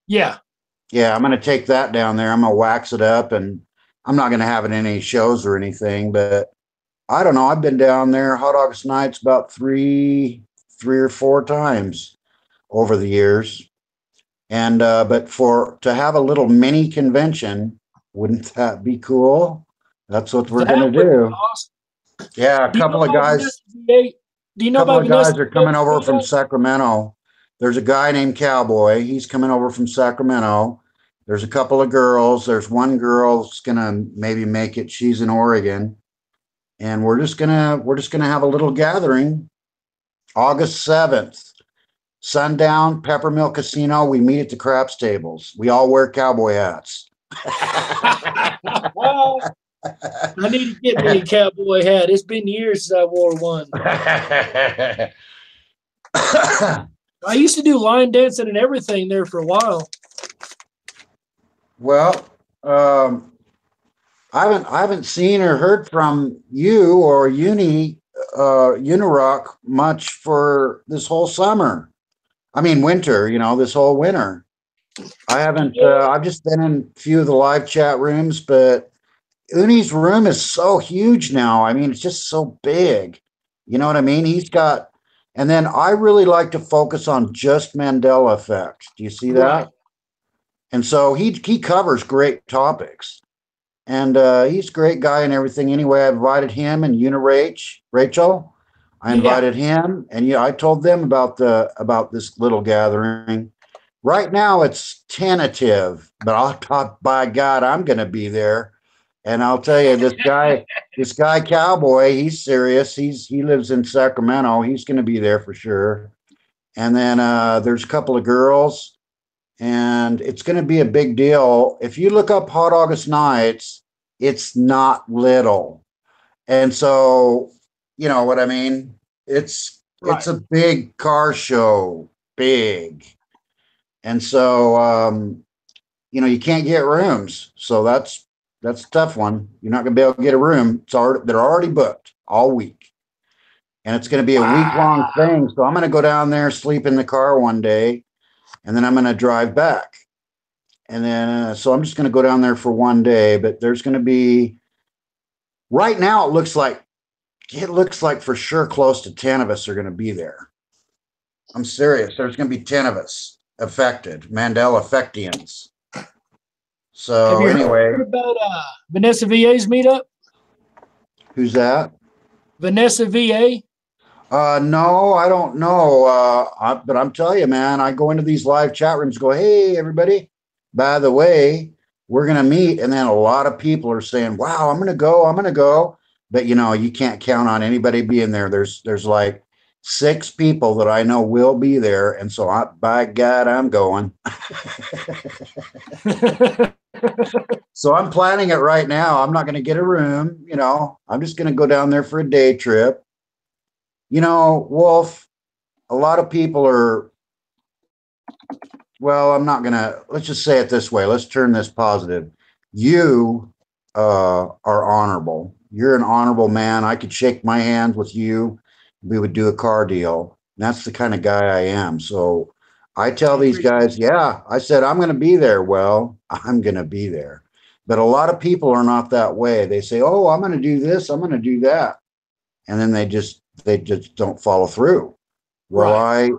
Yeah. Yeah, I'm gonna take that down there. I'm gonna wax it up and I'm not going to have it in any shows or anything, but I don't know. I've been down there Hot August nights about three or four times over the years. And but to have a little mini convention, wouldn't that be cool? That's what we're That gonna would be do. awesome. Yeah, a Do you know couple of about guys, Vanessa VA? Do you know about Vanessa are coming VA's over from meetup? Sacramento. There's a guy named Cowboy. He's coming over from Sacramento. There's a couple of girls. There's one girl that's gonna maybe make it. She's in Oregon, and we're just gonna have a little gathering August 7th. Sundown, Peppermill Casino. We meet at the craps tables. We all wear cowboy hats. I need to get me a cowboy hat. It's been years since I wore one. I used to do line dancing and everything there for a while. Well, I haven't seen or heard from you or Unirock much for this whole summer. I mean winter, this whole winter. I haven't Yeah, I've just been in a few of the live chat rooms, but Uni's room is so huge now. I mean, it's just so big. You know what I mean? And then I really like to focus on just Mandela effect. Do you see right. that? And so he covers great topics. And he's a great guy and everything. Anyway, I invited him and Rachel. I Yeah. invited him, and yeah, I told them about this little gathering. Right now, it's tentative, but I'll talk. By God, I'm going to be there, and I'll tell you, this guy Cowboy, he's serious. He lives in Sacramento. He's going to be there for sure. And then there's a couple of girls, and it's going to be a big deal. If you look up Hot August Nights, it's not little. And so, you know what I mean? It's Right. a big car show, big. And so you can't get rooms. So that's a tough one. You're not going to be able to get a room. They're already booked all week. And it's going to be a week long Wow. thing. So I'm going to go down there, sleep in the car one day, and then I'm going to drive back. And then, so I'm just going to go down there for one day, but there's going to be, right now, it looks like for sure close to 10 of us are going to be there. I'm serious. There's going to be 10 of us affected, Mandela affectians. Have So you anyway, heard about Vanessa VA's meetup? who's that? Vanessa VA? No, I don't know. But I'm telling you, man, I go into these live chat rooms, go, hey, everybody, by the way, we're going to meet. And then a lot of people are saying, wow, I'm going to go. I'm going to go. But, you can't count on anybody being there. There's like 6 people that I know will be there. And so, by God, I'm going. So I'm planning it right now. I'm not going to get a room. I'm just going to go down there for a day trip. Wolf, a lot of people are, well, let's just say it this way. Let's turn this positive. You are honorable. You're an honorable man. I could shake my hands with you. We would do a car deal. And that's the kind of guy I am. So I tell I these appreciate guys, yeah, I said, I'm going to be there. Well, I'm going to be there. But a lot of people are not that way. They say, oh, I'm going to do this. I'm going to do that. And then they just don't follow through. Well, right.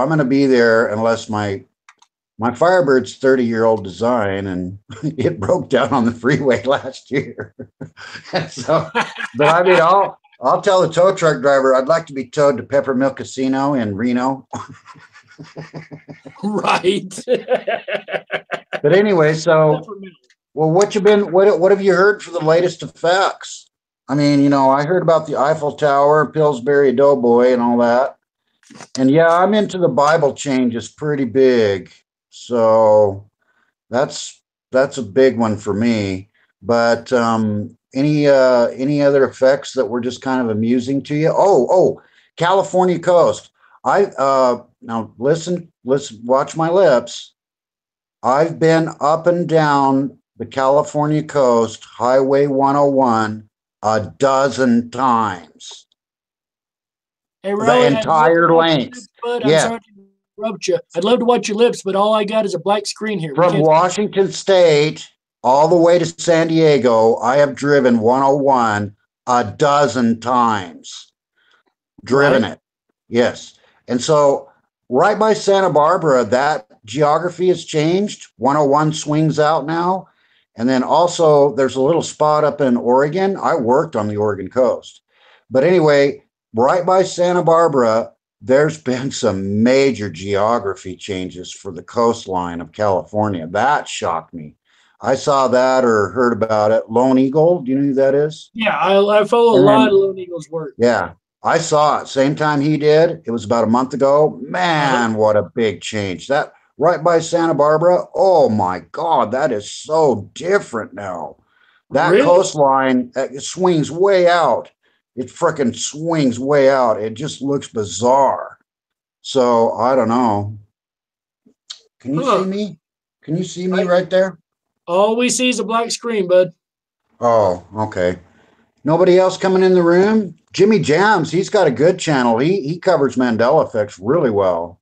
I'm going to be there unless my Firebird's 30-year-old design, and it broke down on the freeway last year. So, but I mean, I'll tell the tow truck driver I'd like to be towed to Peppermill Casino in Reno. Right. But anyway, so well, what have you heard for the latest effects? I mean, I heard about the Eiffel Tower, Pillsbury Doughboy, and all that. And yeah, I'm into the Bible changes pretty big. So that's a big one for me. But any other effects that were just kind of amusing to you? Oh, California coast. I now listen, watch my lips. I've been up and down the California coast, Highway 101, a dozen times. Hey, The Riley, I'd love to entire watch your length. lips, but I'm Yeah. sorry to interrupt you. I'd love to watch your lips, but all I got is a black screen here. We From can't. Washington State all the way to San Diego. I have driven 101 a dozen times. Driven Right. it. Yes. And so right by Santa Barbara, that geography has changed. 101 swings out now. And then also there's a little spot up in Oregon. I worked on the Oregon coast. But anyway, right by Santa Barbara, there's been some major geography changes for the coastline of California. That shocked me. I saw that or heard about it. Lone Eagle, do you know who that is? Yeah, I follow a And lot of then, Lone Eagle's work. yeah, I saw it same time he did. It was about a month ago. Uh-huh. Man, what a big change. That right by Santa Barbara. Oh my God, that is so different now. That Really? coastline it swings way out. It frickin' swings way out. It just looks bizarre. So I don't know. Can you see Huh. me? Can you see me right there? All we see is a black screen, bud. Oh, okay. Nobody else coming in the room? Jimmy Jams, he's got a good channel. He covers Mandela effects really well.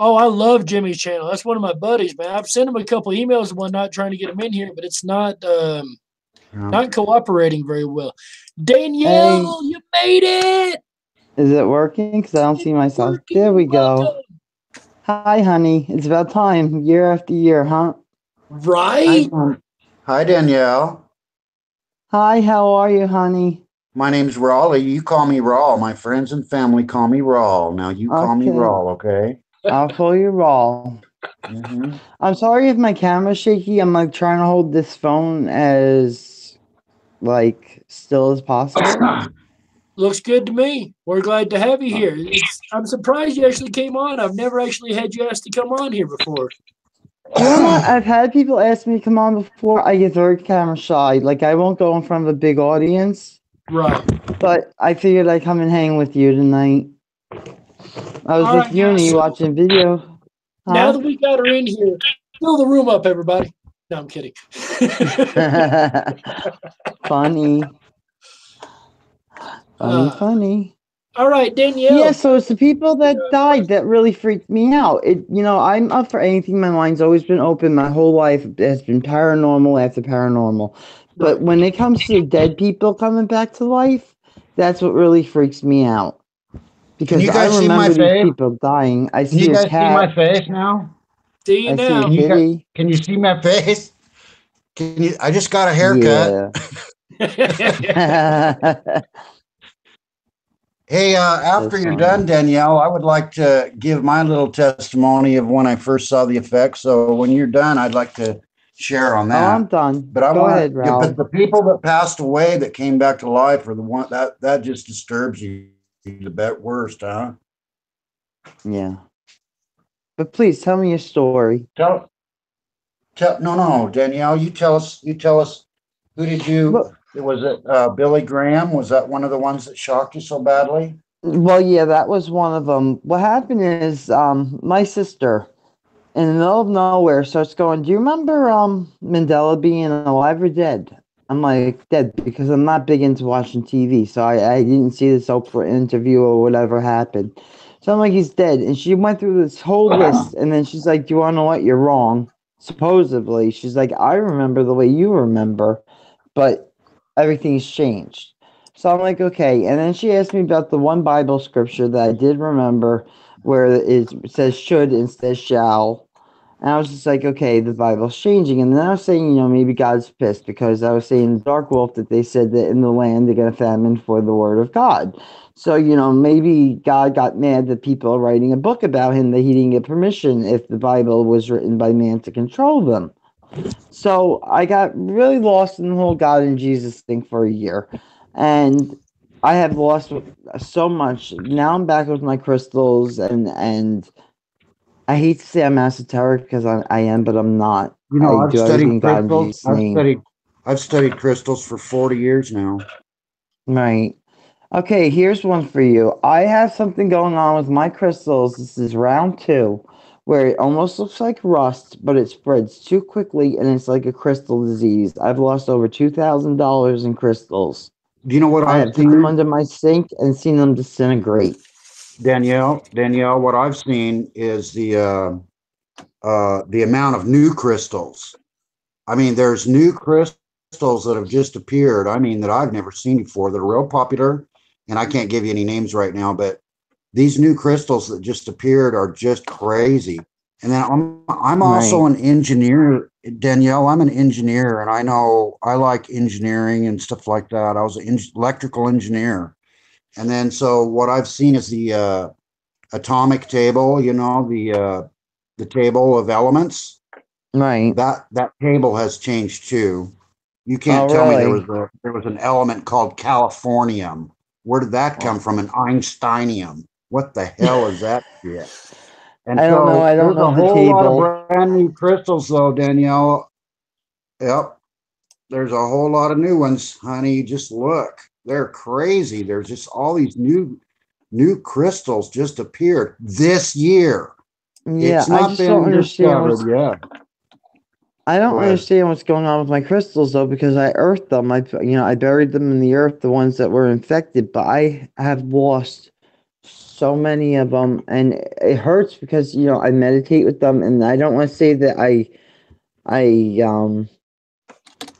Oh, I love Jimmy's channel. That's one of my buddies, man. I've sent him a couple emails and whatnot trying to get him in here, but it's Yeah. not cooperating very well. Hey, Danielle, you made it. is it working? Because I don't see It's myself. working. There we go. Welcome. Hi, honey. It's about time, year after year, huh? Hi, Right? Hi, Danielle. Hi, how are you, honey? My name's Raleigh. You call me Rawl. My friends and family call me Rawl. Now you call me Okay, Rawl, okay? I'll follow your roll. Mm-hmm. I'm sorry if my camera's shaky. I'm like trying to hold this phone as like still as possible. Looks good to me. We're glad to have you here. I'm surprised you actually came on. I've never actually had you asked to come on here before. You know what? I've had people ask me to come on before. I get very camera shy. Like I won't go in front of a big audience. Right. But I figured I'd come and hang with you tonight. I was All with right, guys. Uni So watching video. now Huh? that we got her in here, fill the room up, everybody. No, I'm kidding. Funny. Funny. All right, Danielle. Yeah, so it's the people that died that really freaked me out. I'm up for anything. My mind's always been open. My whole life has been paranormal after paranormal. But Right. when it comes to dead people coming back to life, that's what really freaks me out. Can Because you I guys see my remember these face? people dying. I Can you see a guys see my cat. face now? See you I see a now. kitty. Can you see my face? Can you? I just got a haircut. Yeah. Hey, after you're done, Danielle, I would like to give my little testimony of when I first saw the effects. So when you're done, I'd like to share on Oh, I'm that. done. But I Go want ahead, to, Ralph. the people that passed away that came back to life are the one that just disturbs you the bit worst, huh? Yeah. But please tell me your story. Tell, no, Danielle, you tell us. You tell us. Who did you? Was it Billy Graham? Was that one of the ones that shocked you so badly? Well, yeah, that was one of them. What happened is, my sister, in the middle of nowhere, starts going, "Do you remember Mandela being alive or dead?" I'm like, "Dead," because I'm not big into watching TV, so I didn't see this Oprah interview or whatever happened. So I'm like, "He's dead," and she went through this whole list, and then she's like, "Do you want to know what? You're wrong." Supposedly, she's like, "I remember the way you remember, but everything's changed." So I'm like, okay. And then she asked me about the one Bible scripture that I did remember where it says should instead of shall. And I was just like, okay, the Bible's changing. And then I was saying, maybe God's pissed because I was saying in Dark Wolf that they said that in the land they're going to famine for the word of God. So, maybe God got mad that people are writing a book about him that he didn't get permission if the Bible was written by man to control them. So I got really lost in the whole God and Jesus thing for a year. And I have lost so much. Now I'm back with my crystals, and I hate to say I'm esoteric because I am, but I'm not. You know, I I've do everything studied in God in crystals. Jesus' name. I've studied crystals for 40 years now. Right. Okay, here's one for you. I have something going on with my crystals. This is round 2, where it almost looks like rust, but it spreads too quickly and it's like a crystal disease. I've lost over $2,000 in crystals. Do you know what I I've have put them seen, under my sink and seen them disintegrate. Danielle? Danielle, what I've seen is the amount of new crystals. I mean, there's new crystals that have just appeared. I mean, that I've never seen before. They're real popular, and I can't give you any names right now, but these new crystals that just appeared are just crazy. And then I'm also Right. an engineer, Danielle. I'm an engineer, and I know I like engineering and stuff like that. I was an electrical engineer, and then so what I've seen is the atomic table. You know, the table of elements. Right. That table has changed too. You Oh, can't tell me really? there was an element called californium. Where did that Oh. come from? An Einsteinium. What the hell is that shit? And I don't know. so I don't there's know a the whole lot of table. brand new crystals though, Danielle. Yep. There's a whole lot of new ones, honey. Just look. They're crazy. There's just all these new crystals just appeared this year. Yeah, It's I not just don't been understand what's. discovered yet. I don't Go ahead. understand what's going on with my crystals though, because I earthed them. I buried them in the earth, the ones that were infected. But I have lost so many of them, and it hurts because I meditate with them, and I don't want to say that I I don't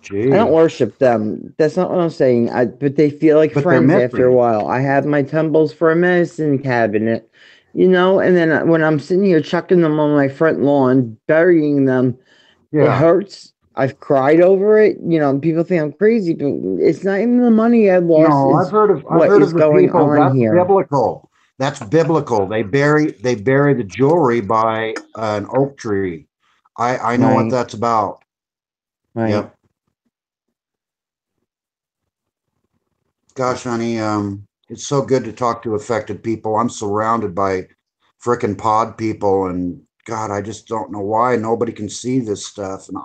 Gee. worship them. That's not what I'm saying. But they feel like But they're friends after a missing. while. I have my temples for a medicine cabinet, and then when I'm sitting here chucking them on my front lawn, burying them, it Yeah. hurts. I've cried over it. People think I'm crazy, but it's not even the money I lost. No, It's I've what heard is of the going people. on That's here. biblical. That's biblical. They bury the jewelry by an oak tree. I know what Right, that's about. right. Yep. Gosh, honey, it's so good to talk to affected people. I'm surrounded by frickin' pod people, and God, I just don't know why nobody can see this stuff. And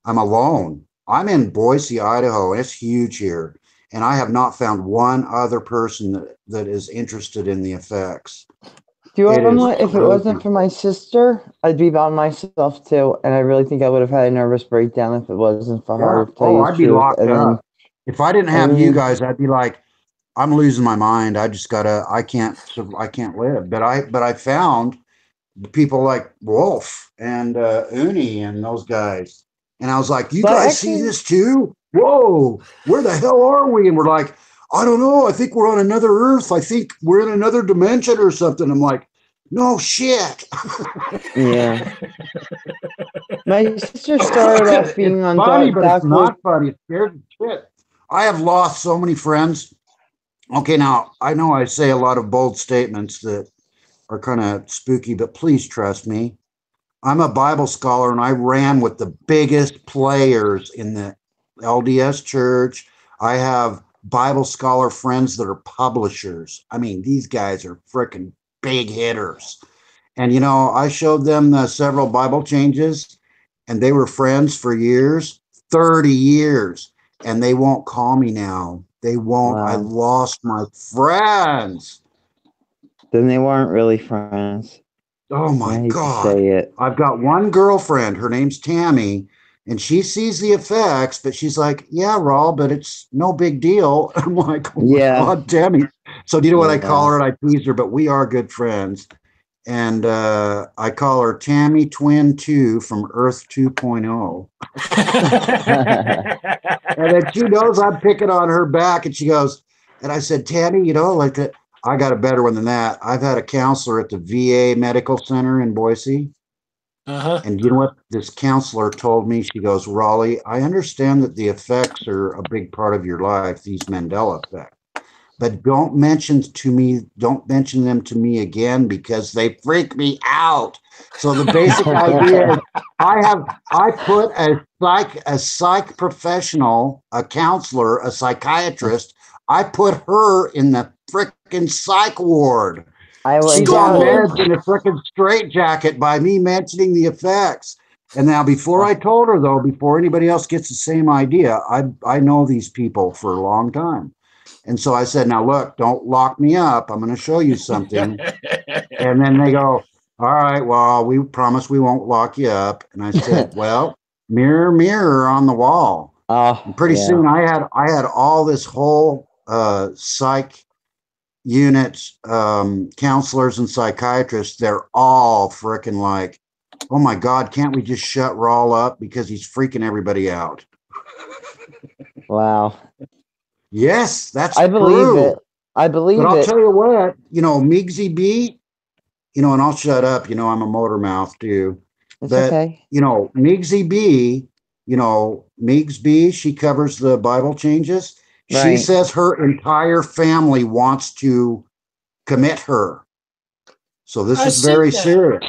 I'm alone. I'm in Boise, Idaho, and it's huge here. And I have not found one other person that is interested in the effects. Do you It want to know is if it wasn't crazy. for my sister, I'd be by myself too, and I really think I would have had a nervous breakdown if it wasn't for Yeah. her, to tell Oh, you the I'd be truth. locked And then, up. If I didn't I have you mean, guys, I'd be like, I'm losing my mind. I just gotta, I can't live. But I found people like Wolf and Uni and those guys. And I was like, you but guys see actually, this too? Whoa, where the hell are we? And we're like, I don't know. I think we're on another Earth. I think we're in another dimension or something. I'm like, no shit. yeah. My sister started off It's being on funny, but it's Dark Wolf. not funny. It's scared as shit. I have lost so many friends. Okay, now I know I say a lot of bold statements that are kind of spooky, but please trust me. I'm a Bible scholar and I ran with the biggest players in the LDS church. I have Bible scholar friends that are publishers. I mean, these guys are freaking big hitters. And, I showed them the several Bible changes and they were friends for years, 30 years. And they won't call me now. They won't. I Wow. lost my friends. Then they weren't really friends. Oh I my hate to God. say it. I've got one girlfriend, her name's Tammy, and she sees the effects, but she's like, yeah, Raul, but it's no big deal. I'm like, oh my Yeah, God, Tammy. So do you know what I call yeah. her? And I tease her, but we are good friends. And I call her Tammy Twin 2 from Earth 2.0. And then she knows I'm picking on her back, and she goes, and I said, Tammy, like I got a better one than that. I've had a counselor at the VA Medical Center in Boise. Uh-huh. And you know what this counselor told me? She goes, Raleigh, I understand that the effects are a big part of your life, these Mandela effects. But don't mention them to me again because they freak me out. So the basic idea is I put a psych professional, a counselor, a psychiatrist, I put her in the freaking psych ward. I She's wouldn't on doubt it. meds in a freaking straitjacket by me mentioning the effects. And now, before Uh, I told her though, before anybody else gets the same idea, I know these people for a long time. And so I said, now look, don't lock me up. I'm going to show you something. And then they go, all right, well, we promise we won't lock you up. And I said, well, mirror, mirror on the wall. And oh, pretty yeah. soon I had all this whole psych units, counselors and psychiatrists. They're all freaking like, oh my God, can't we just shut Rawl up because he's freaking everybody out? Wow. Yes, that's I believe true. it. I believe But I'll it. tell you what, Migsy B, and I'll shut up, I'm a motor mouth too. It's But, okay. Migsy B, Migs B, she covers the Bible changes. She Right. says her entire family wants to commit her. So this I is see very that. serious.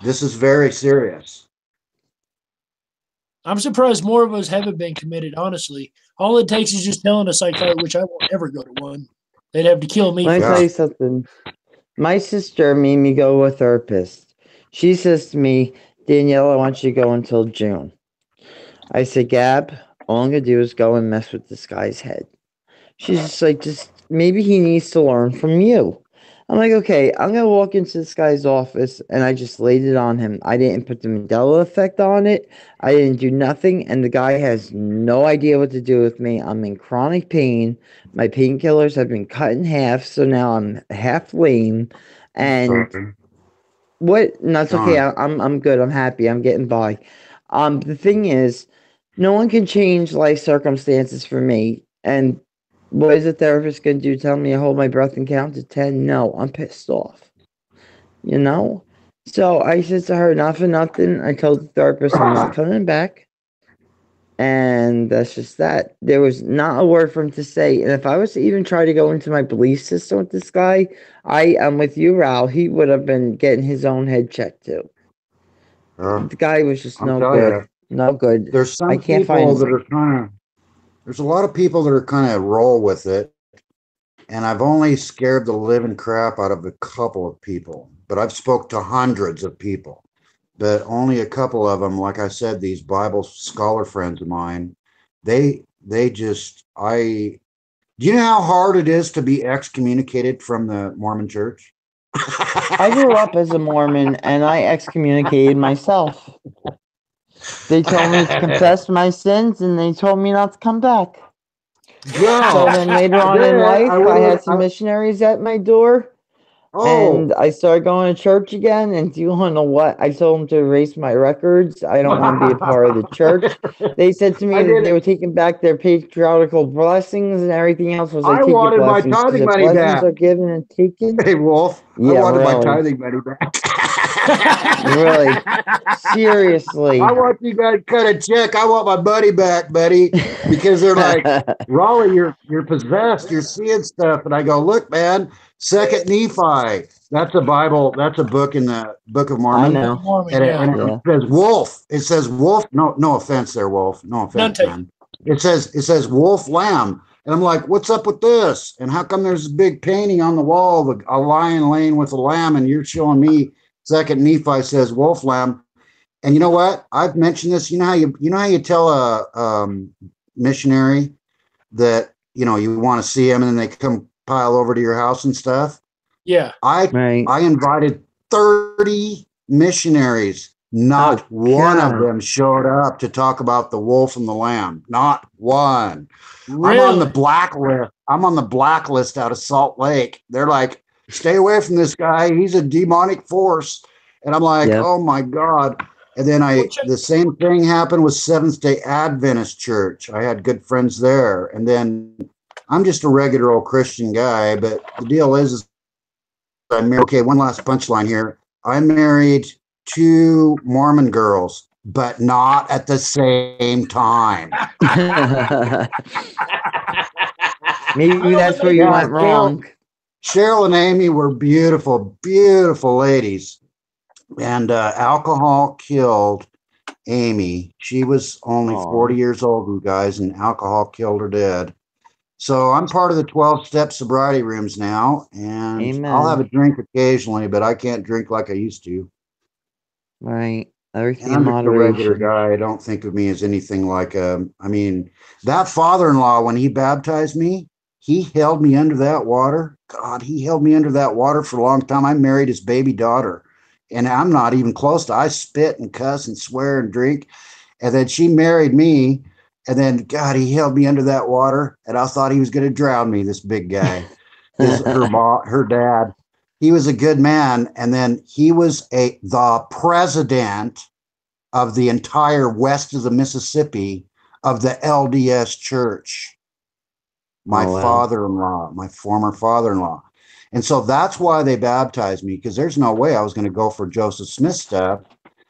This is very serious. I'm surprised more of us haven't been committed, honestly. All it takes is just telling a psychiatrist, which I won't ever go to one. They'd have to kill me Let me tell first. you something. My sister made me go to a therapist. She says to me, Danielle, I want you to go until June. I said, Gab, all I'm going to do is go and mess with this guy's head. She's just like, just maybe he needs to learn from you. I'm like, okay, I'm going to walk into this guy's office, and I just laid it on him. I didn't put the Mandela effect on it. I didn't do nothing, and the guy has no idea what to do with me. I'm in chronic pain. My painkillers have been cut in half, so now I'm half lame. And Sorry. what? No, it's okay. John. I'm good. I'm happy. I'm getting by. The thing is, no one can change life circumstances for me. And what is a therapist going to do? Tell me to hold my breath and count to 10? No, I'm pissed off. You know? So I said to her, not for nothing. I told the therapist I'm not coming back. And that's just that. There was not a word for him to say. And if I was to even try to go into my belief system with this guy, I am with you, Ral. He would have been getting his own head checked too. The guy was just I'll no tell good. you, No good. there's I some can't people that find. are there's a lot of people that are kind of roll with it. And I've only scared the living crap out of a couple of people, but I've spoke to hundreds of people. But only a couple of them, like I said, these Bible scholar friends of mine, they just do you know how hard it is to be excommunicated from the Mormon church? I grew up as a Mormon and I excommunicated myself. They told me to confess my sins and they told me not to come back. So then later on in life, I had some missionaries at my door. And I started going to church again. And do you want to know what? I told them to erase my records. I don't want to be a part of the church. They said to me that they were taking back their patriarchal blessings and everything else. Was like, take your blessings. Because if blessings are given and taken. Hey, Wolf, yeah, I wanted really. my tithing money back. Really? Seriously. I want you guys to cut a check. I want my money back, buddy. Because they're like, Raleigh, you're possessed. You're seeing stuff. And I go, look, man, Second Nephi. That's a Bible. That's a book in the Book of Mormon. I know. Mormon, And, yeah. it says wolf. It says wolf. No offense there, Wolf. No offense, man. It says wolf lamb. And I'm like, what's up with this? And how come there's a big painting on the wall of a lion laying with a lamb, and you're showing me Second Nephi says wolf lamb? And you know what? I've mentioned this. You know how you tell a missionary that you want to see them, and then they come pile over to your house and stuff. Yeah. I invited 30 missionaries. Not one of them showed up to talk about the wolf and the lamb. Not one. Really? I'm on the blacklist. I'm on the blacklist out of Salt Lake. They're like, stay away from this guy. He's a demonic force. And I'm like, oh my God. And then the same thing happened with Seventh-day Adventist Church. I had good friends there. And then I'm just a regular old Christian guy. But the deal is I'm married. Okay, one last punchline here. I married 2 Mormon girls, but not at the same time. Maybe that's where you went wrong. Cheryl and Amy were beautiful, beautiful ladies. And alcohol killed Amy. She was only 40 years old, you guys, and alcohol killed her dead. So I'm part of the 12-step sobriety rooms now, and I'll have a drink occasionally, but I can't drink like I used to. Right. Everything and I'm just a regular guy. I don't think of me as anything like that father-in-law, when he baptized me, he held me under that water. God, he held me under that water for a long time. I married his baby daughter, and I'm not even close to, I spit and cuss and swear and drink. And then she married me. And then, God, he held me under that water, and I thought he was going to drown me, this big guy. Her dad. he was a good man. And then he was the president of the entire west of the Mississippi of the LDS church. My father-in-law, my former father-in-law. And so that's why they baptized me, because there's no way I was going to go for Joseph Smith stuff,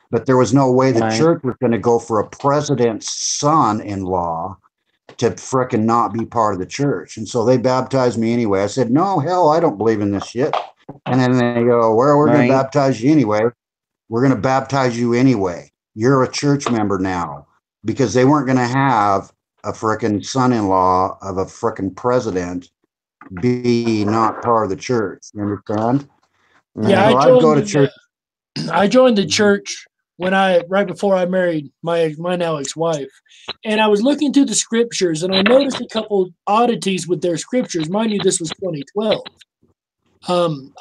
but there was no way the church was going to go for a president's son-in-law to frickin' not be part of the church. And so they baptized me anyway. I said, no, hell, I don't believe in this shit. And then they go, well, we're going to baptize you anyway. We're going to baptize you anyway. You're a church member now, because they weren't going to have a frickin' son-in-law of a frickin' president be not part of the church. You understand? Yeah, so I'd go to church. I joined the church right before I married my now ex-wife, and I was looking through the scriptures, and I noticed a couple oddities with their scriptures. Mind you, this was 2012.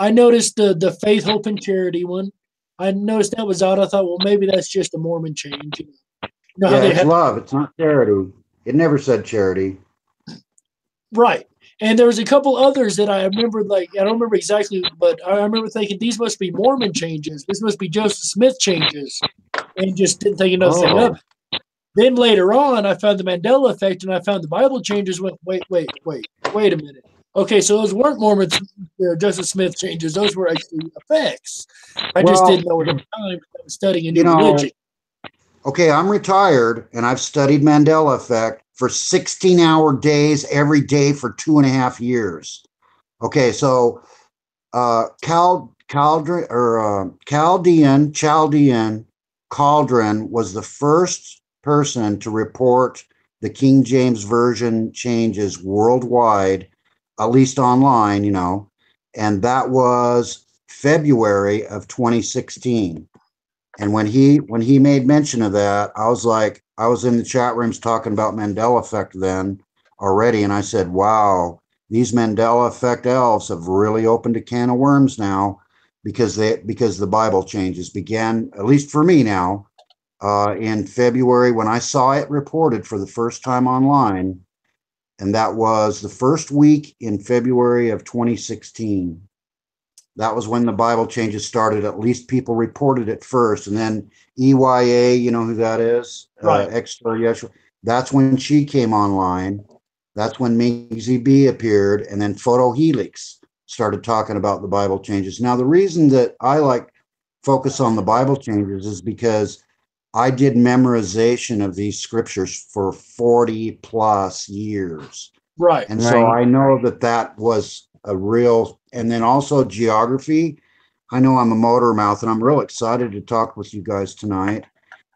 I noticed the faith, hope, and charity one. I noticed that was odd. I thought, well, maybe that's just a Mormon change. You know how it's love. It's not charity. It never said charity. Right. And there was a couple others that I remembered, I don't remember exactly, but I remember thinking these must be Mormon changes. This must be Joseph Smith changes, and just didn't think another thing of it. Then later on, I found the Mandela effect, and I found the Bible changes. Went, wait a minute. Okay, so those weren't Mormon Joseph Smith changes. Those were actually effects. I just didn't know at the time because I was studying a new religion. Okay, I'm retired, and I've studied Mandela effect for 16-hour days every day for 2.5 years. Okay, so Chaldean Cauldron was the first person to report the King James Version changes worldwide, at least online, and that was February of 2016. And when he made mention of that, I was in the chat rooms talking about Mandela effect then already. And I said, wow, these Mandela effect elves have really opened a can of worms now, because the Bible changes began, at least for me now, in February when I saw it reported for the first time online. And that was the first week in February of 2016. That was when the Bible changes started. At least people reported it first. And then EYA, you know who that is? Right. Yeshua. That's when she came online. That's when Mink appeared. And then Photo Helix started talking about the Bible changes. Now, the reason that I focus on the Bible changes is because I did memorization of these scriptures for 40 plus years. Right. And so I know that was a real, and then also geography. I know I'm a motor mouth, and I'm real excited to talk with you guys tonight.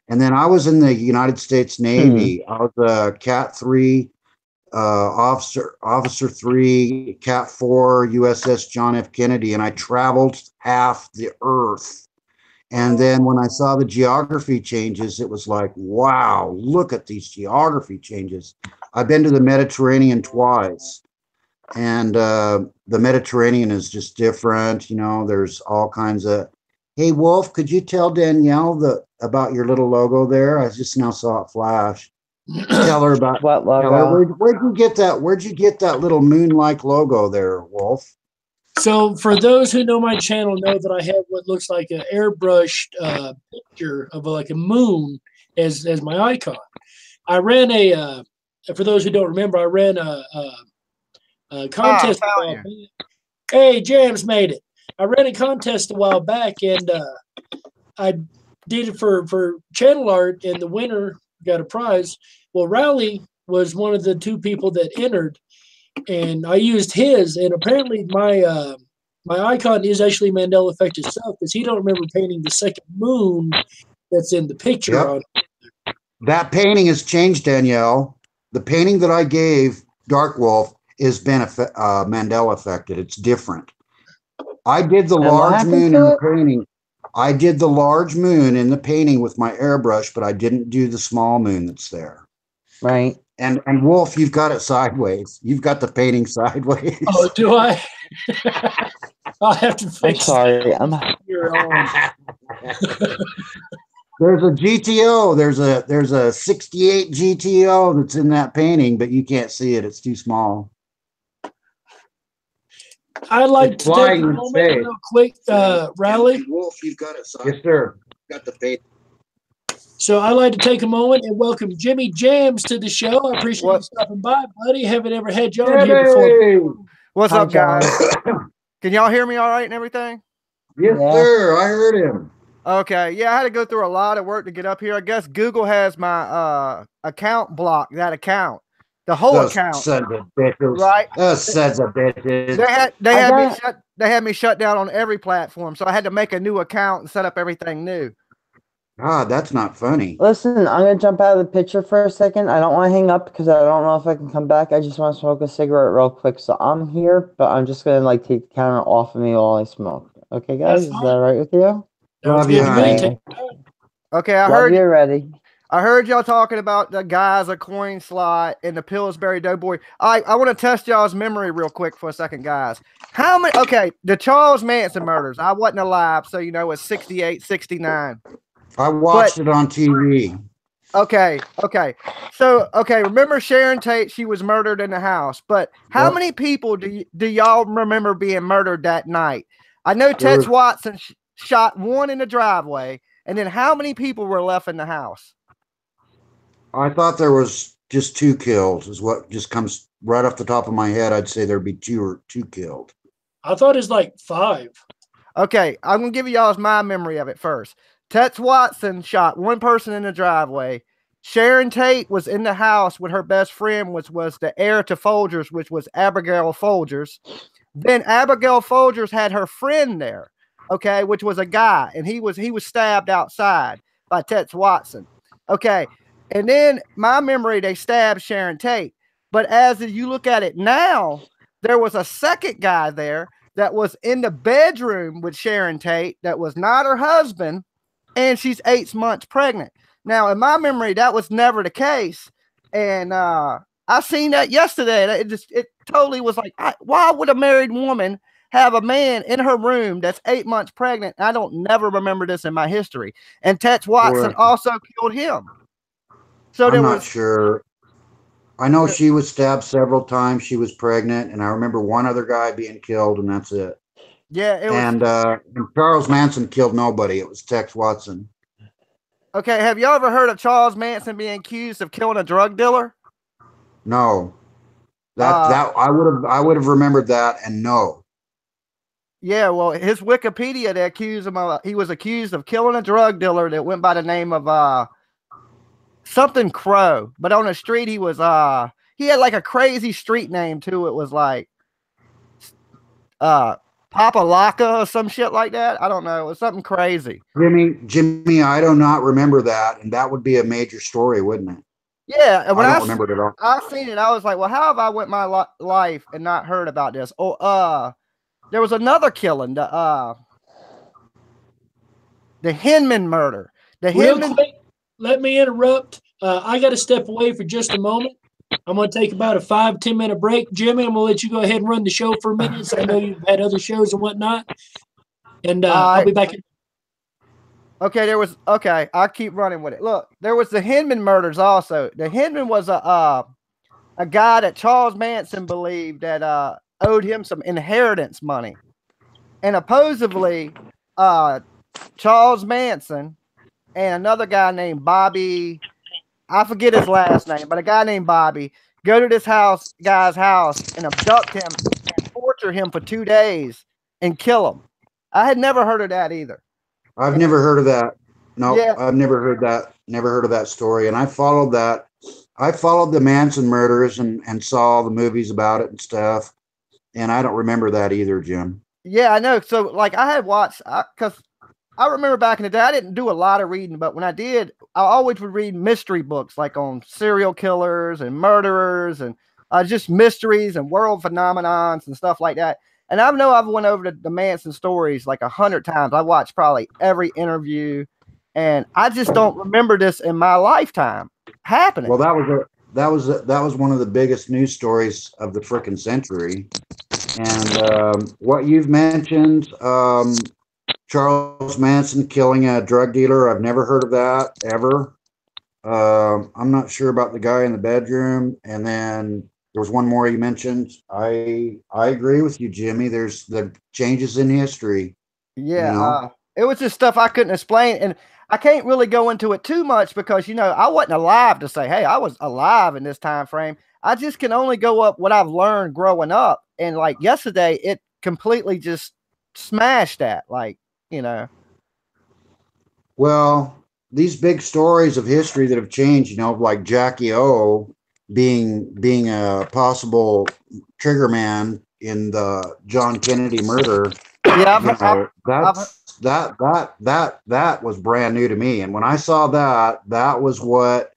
And then I was in the United States Navy. I was a Cat 3 officer 3, Cat 4 USS John F. Kennedy, and I traveled half the earth. And then when I saw the geography changes, it was like, wow, look at these geography changes. I've been to the Mediterranean twice. And the Mediterranean is just different. There's all kinds of, hey, Wolf, could you tell Danielle about your little logo there? I just now saw it flash. Tell her about what logo? Where'd you get that little moon-like logo there, Wolf? So for those who know my channel know that I have what looks like an airbrushed picture of a moon as my icon. I ran for those who don't remember, I ran a contest a while back. Hey, James made it. I ran a contest a while back, and I did it for channel art, and the winner got a prize. Well, Rowley was one of the 2 people that entered, and I used his, and apparently my icon is actually Mandela effect itself, because he don't remember painting the second moon that's in the picture. Yep. That painting has changed, Danielle. The painting that I gave Dark Wolf is Mandela affected. It's different. I did the large moon in the painting. I did the large moon in the painting with my airbrush, but I didn't do the small moon that's there. Right. And Wolf, you've got it sideways. You've got the painting sideways. Oh, do I? I'll have to fix sorry. There's a GTO. There's a 68 GTO that's in that painting, but you can't see it. It's too small. I'd like It's to take flying a in moment, space. real quick, Rally. Wolf, you've got it, son. Yes, sir. Got the bait. So I'd like to take a moment and welcome Jimmy Jams to the show. I appreciate you stopping by, buddy. Haven't ever had you on here before. Hey! What's Hi, up, guys? John. Can y'all hear me all right and everything? Yes, Yeah. sir. I heard him. Okay. Yeah, I had to go through a lot of work to get up here. I guess Google has my account blocked, that account. The whole Those account. sons of bitches. Right. Those sons of bitches. They had me shut down on every platform, so I had to make a new account and set up everything new. God, that's not funny. Listen, I'm gonna jump out of the picture for a second. I don't want to hang up because I don't know if I can come back. I just want to smoke a cigarette real quick. So I'm here, but I'm just gonna like take the camera off of me while I smoke. Okay, guys, is that all right with you? Love you, honey. Okay. Okay, I Love heard you ready. I heard y'all talking about the guys a coin slot and the Pillsbury Doughboy. I want to test y'all's memory real quick for a second, guys. How many? Okay, the Charles Manson murders. I wasn't alive, so you know it's 68, 69. I watched it on TV. Okay. So, remember Sharon Tate? She was murdered in the house. But how many people do y'all remember being murdered that night? I know Tex Watson shot one in the driveway, and then how many people were left in the house? I thought there was just 2 killed, is what just comes right off the top of my head. I'd say there'd be 2 killed. I thought it's like 5. Okay, I'm gonna give y'all my memory of it first. Tex Watson shot one person in the driveway. Sharon Tate was in the house with her best friend, which was the heir to Folgers, which was Abigail Folgers. Then Abigail Folgers had her friend there, okay, which was a guy, and he was stabbed outside by Tex Watson. Okay, and then my memory, they stabbed Sharon Tate. But as you look at it now, there was a second guy there that was in the bedroom with Sharon Tate that was not her husband, and she's 8 months pregnant. Now, in my memory, that was never the case. And I seen that yesterday. It totally was like, why would a married woman have a man in her room that's 8 months pregnant? I don't never remember this in my history. And Tex Watson also killed him. So I'm not sure. I know she was stabbed several times. She was pregnant, and I remember one other guy being killed, and that's it. Yeah, it was. And Charles Manson killed nobody. It was Tex Watson. Okay, have you ever heard of Charles Manson being accused of killing a drug dealer? No. That I would have remembered that, and no. Yeah, well, his Wikipedia, they accused him of, he was accused of killing a drug dealer that went by the name of something Crow. But on the street, he was he had like a crazy street name too. It was like Papalaka or some shit like that. I don't know. It was something crazy. Jimmy, I do not remember that, and that would be a major story, wouldn't it? Yeah, and when I don't remember it at all. I seen it, I was like, well, how have I went my life and not heard about this? Oh, there was another killing, the Hinman murder. Real quick, let me interrupt. I got to step away for just a moment. I'm going to take about a 5-10 minute break. Jimmy, I'm going to let you go ahead and run the show for a minute. So I know you've had other shows and whatnot. And I'll be back. Okay, I'll keep running with it. Look, there was the Hinman murders also. The Hinman was a guy that Charles Manson believed that owed him some inheritance money. And supposedly, Charles Manson and another guy named Bobby, I forget his last name, but a guy named Bobby, go to this guy's house and abduct him and torture him for 2 days and kill him. I had never heard of that either. I've never heard of that. No, Yeah. I've never heard that. Never heard of that story. And I followed that. I followed the Manson murders and saw the movies about it and stuff. And I don't remember that either, Jim. Yeah, I know. So, like, I had watched, because I remember back in the day, I didn't do a lot of reading, but when I did, I always would read mystery books, like on serial killers and murderers and just mysteries and world phenomenons and stuff like that. And I know I've went over the Manson stories like 100 times. I watched probably every interview, and I just don't remember this in my lifetime happening. Well, that was one of the biggest news stories of the frickin' century. And what you've mentioned, Charles Manson killing a drug dealer, I've never heard of that ever. I'm not sure about the guy in the bedroom, and then there was one more you mentioned. I agree with you, Jimmy. There's the changes in history. Yeah, You know? it was just stuff I couldn't explain, and I can't really go into it too much because I wasn't alive to say, hey, I was alive in this time frame. I just can only go up what I've learned growing up, and like yesterday, it completely just smashed that. Like, Well, these big stories of history that have changed, like Jackie O being a possible trigger man in the John Kennedy murder. Yeah, That was brand new to me. And when I saw that, that was what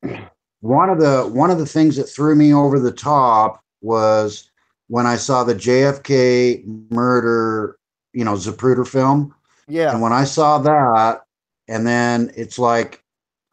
one of the things that threw me over the top was when I saw the JFK murder, Zapruder film. Yeah. And when I saw that, and then it's like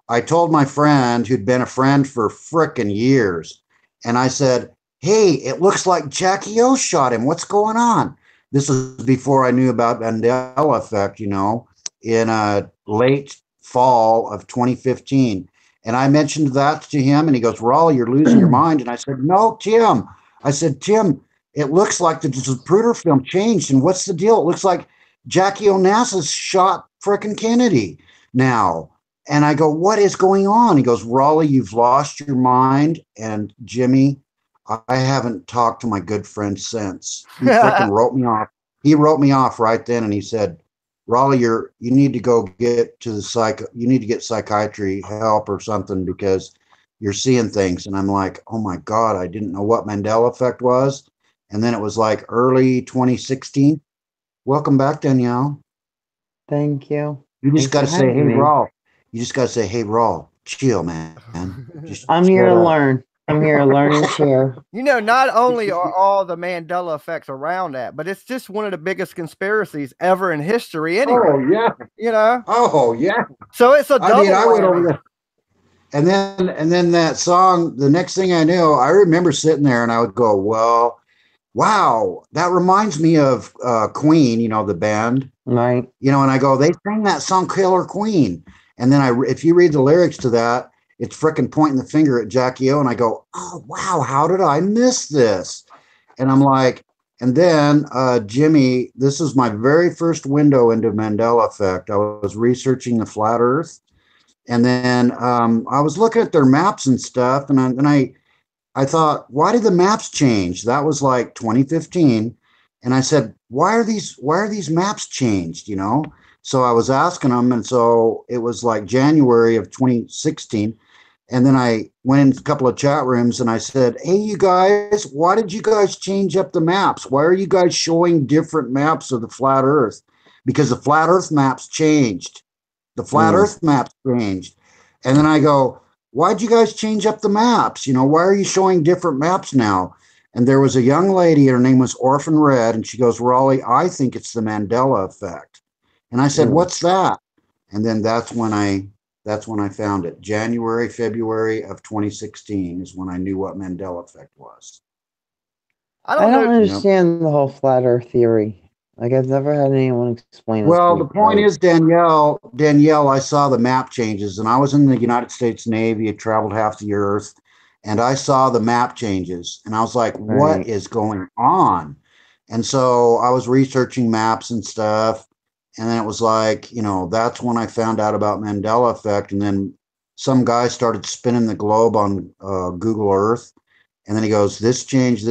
I told my friend who'd been a friend for frickin' years, and I said, hey, it looks like Jackie O shot him. What's going on? This was before I knew about Mandela effect, in late fall of 2015. And I mentioned that to him, and he goes, Raleigh, you're losing your mind. And I said, no, Tim. I said, Tim, it looks like the Zapruder film changed. And what's the deal? It looks like Jackie Onassis shot frickin' Kennedy now. And I go, what is going on? He goes, Raleigh, you've lost your mind. And Jimmy, I haven't talked to my good friend since. He freaking wrote me off. He wrote me off right then, and he said, Raleigh, you need to go get to the you need to get psychiatry help or something because you're seeing things. And I'm like, oh my God, I didn't know what Mandela effect was. And then it was like early 2016. Welcome back, Danielle. Thank you. You just got to say, hey, me. Raul. You just got to say, hey, Raul, chill, man. I'm here to learn. I'm here to learn and share. Not only are all the Mandela effects around that, but it's just one of the biggest conspiracies ever in history anyway. Oh, yeah. Oh, yeah. So it's a double I went over there. And then that song, the next thing I knew, I remember sitting there and I would go, well, wow, that reminds me of Queen, the band. Right. And I go, they sang that song Killer Queen. And then if you read the lyrics to that, it's frickin' pointing the finger at Jackie O. And I go, oh, wow, how did I miss this? And I'm like, and then Jimmy, this is my very first window into Mandela effect. I was researching the flat earth. And then I was looking at their maps and stuff. And I thought, why did the maps change? That was like 2015. And I said, why are these maps changed? So I was asking them. And so it was like January of 2016. And then I went in a couple of chat rooms and I said, hey, you guys, why did you guys change up the maps? Why are you guys showing different maps of the flat earth? Because the flat earth maps changed. The flat earth maps changed. And then I go, why'd you guys change up the maps? Why are you showing different maps now? And there was a young lady, her name was Orphan Red, and she goes, Raleigh, I think it's the Mandela effect. And I said, what's that? And then that's when I found it. January, February of 2016 is when I knew what Mandela effect was. I don't understand the whole flat earth theory. Like, I've never had anyone explain it. Well, the point is, Danielle, I saw the map changes, and I was in the United States Navy. I traveled half the earth, and I saw the map changes, and I was like, what is going on? And so I was researching maps and stuff, and then it was like, that's when I found out about Mandela effect, and then some guy started spinning the globe on Google Earth, and then he goes, this change,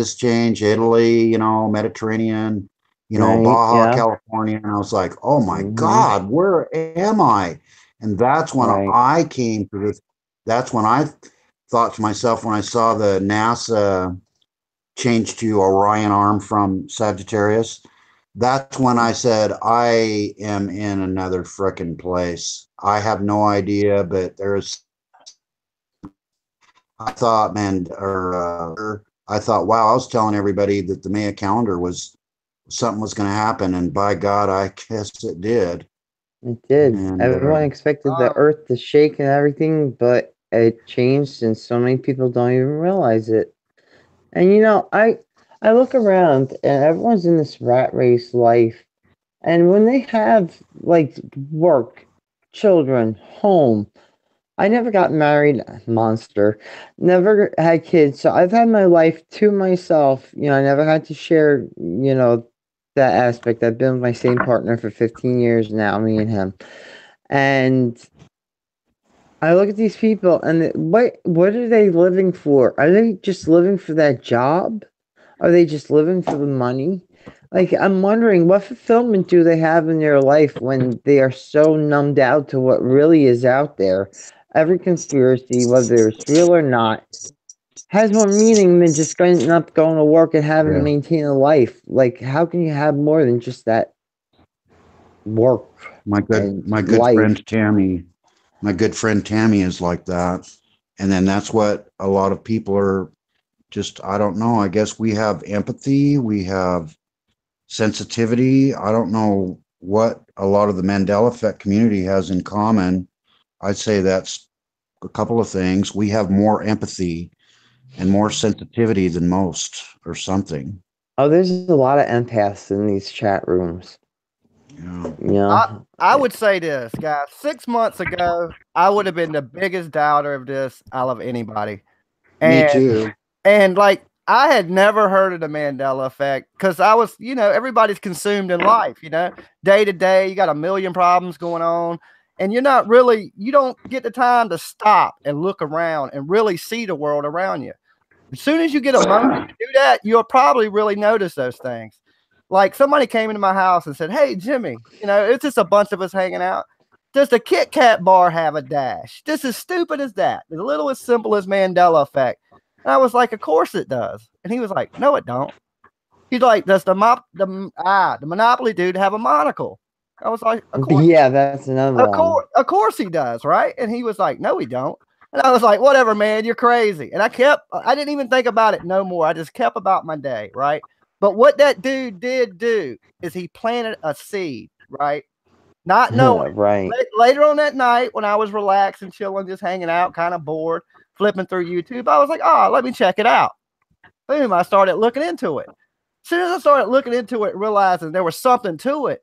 Italy, Mediterranean, Baja, California. And I was like, oh my God, where am I? And that's when I came to this. That's when I thought to myself, when I saw the NASA change to Orion arm from Sagittarius, that's when I said, I am in another frickin' place. I have no idea, but I thought, wow, I was telling everybody that the Maya calendar something was going to happen, and by God, I guess it did. It did. And, everyone expected the earth to shake and everything, but it changed, and so many people don't even realize it. And I look around, and everyone's in this rat race life, and when they have like work, children, home, I never got married, monster. Never had kids, so I've had my life to myself. I never had to share, that aspect. I've been with my same partner for 15 years now, me and him. And I look at these people and what are they living for? Are they just living for that job? Are they just living for the money? Like, I'm wondering what fulfillment do they have in their life when they are so numbed out to what really is out there? Every conspiracy, whether it's real or not, has more meaning than just going to work and having to Yeah. maintain a life. Like, how can you have more than just that work My and good life? friend Tammy, my good friend Tammy is like that. And then that's what a lot of people are just, I don't know. I guess we have empathy, we have sensitivity. I don't know what a lot of the Mandela effect community has in common. I'd say that's a couple of things. We have more empathy and more sensitivity than most, or something. Oh, there's a lot of empaths in these chat rooms. Yeah. I would say this, guys. 6 months ago, I would have been the biggest doubter of this out of anybody. Me too. And like, I had never heard of the Mandela effect because I was, everybody's consumed in life, day to day. You got a million problems going on, and you don't get the time to stop and look around and really see the world around you. As soon as you get a moment to do that, you'll probably really notice those things. Like, somebody came into my house and said, "Hey, Jimmy, it's just a bunch of us hanging out. Does the Kit Kat bar have a dash?" Just as stupid as that. As little as simple as Mandela effect. And I was like, "Of course it does." And he was like, "No, it don't." He's like, "Does the Monopoly dude have a monocle?" I was like, "Of course." Yeah, that's another one. Of course he does, right? And he was like, "No, he don't." And I was like, "Whatever, man, you're crazy." And I didn't even think about it no more. I just kept about my day, right? But what that dude did do is he planted a seed, right? Not knowing. Right. Later on that night, when I was relaxed and chilling, just hanging out, kind of bored, flipping through YouTube, I was like, "Oh, let me check it out." Boom, I started looking into it. As soon as I started looking into it, realizing there was something to it,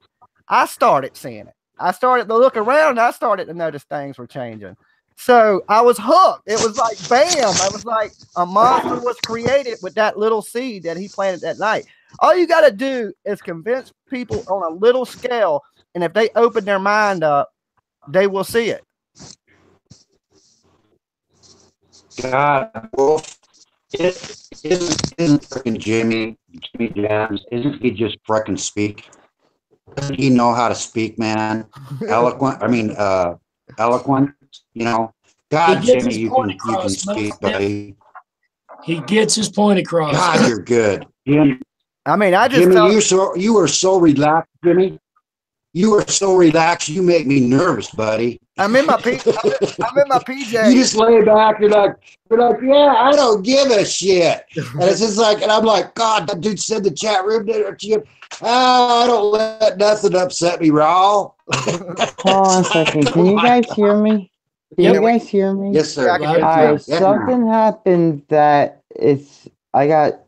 I started seeing it. I started to look around and I started to notice things were changing. So I was hooked. It was like, bam. I was like, a monster was created with that little seed that he planted that night. All you got to do is convince people on a little scale. And if they open their mind up, they will see it. God, Wolf, isn't freaking Jimmy Jams, isn't he just freaking speak? Doesn't he know how to speak, man? Eloquent, God, Jimmy, you can speak, buddy. He gets his point across. God, you're good. Jimmy, you are so relaxed, Jimmy. You are so relaxed. You make me nervous, buddy. I'm in my PJ. You just lay back. You're like, yeah, I don't give a shit. And it's just like, and I'm like, God, that dude said the chat room. I don't let nothing upset me, Raul. Hold on a second. Can you guys hear me? Can you guys hear me? Yes, sir. Yeah, I can hear you. All right, something happened that I got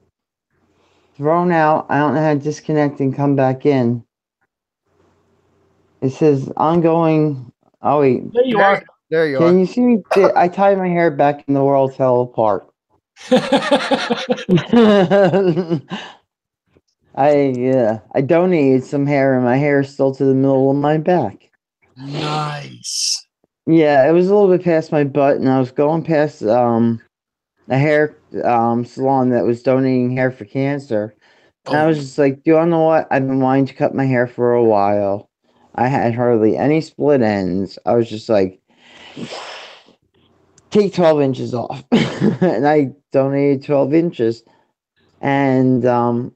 thrown out. I don't know how to disconnect and come back in. It says ongoing. Oh wait, There you are. There you can are. you see me? I tied my hair back and the world fell apart. I donated some hair and my hair is still to the middle of my back. Nice. Yeah, it was a little bit past my butt, and I was going past a hair salon that was donating hair for cancer. And I was just like, do you know what? I've been wanting to cut my hair for a while. I had hardly any split ends. I was just like, take 12 inches off. And I donated 12 inches. And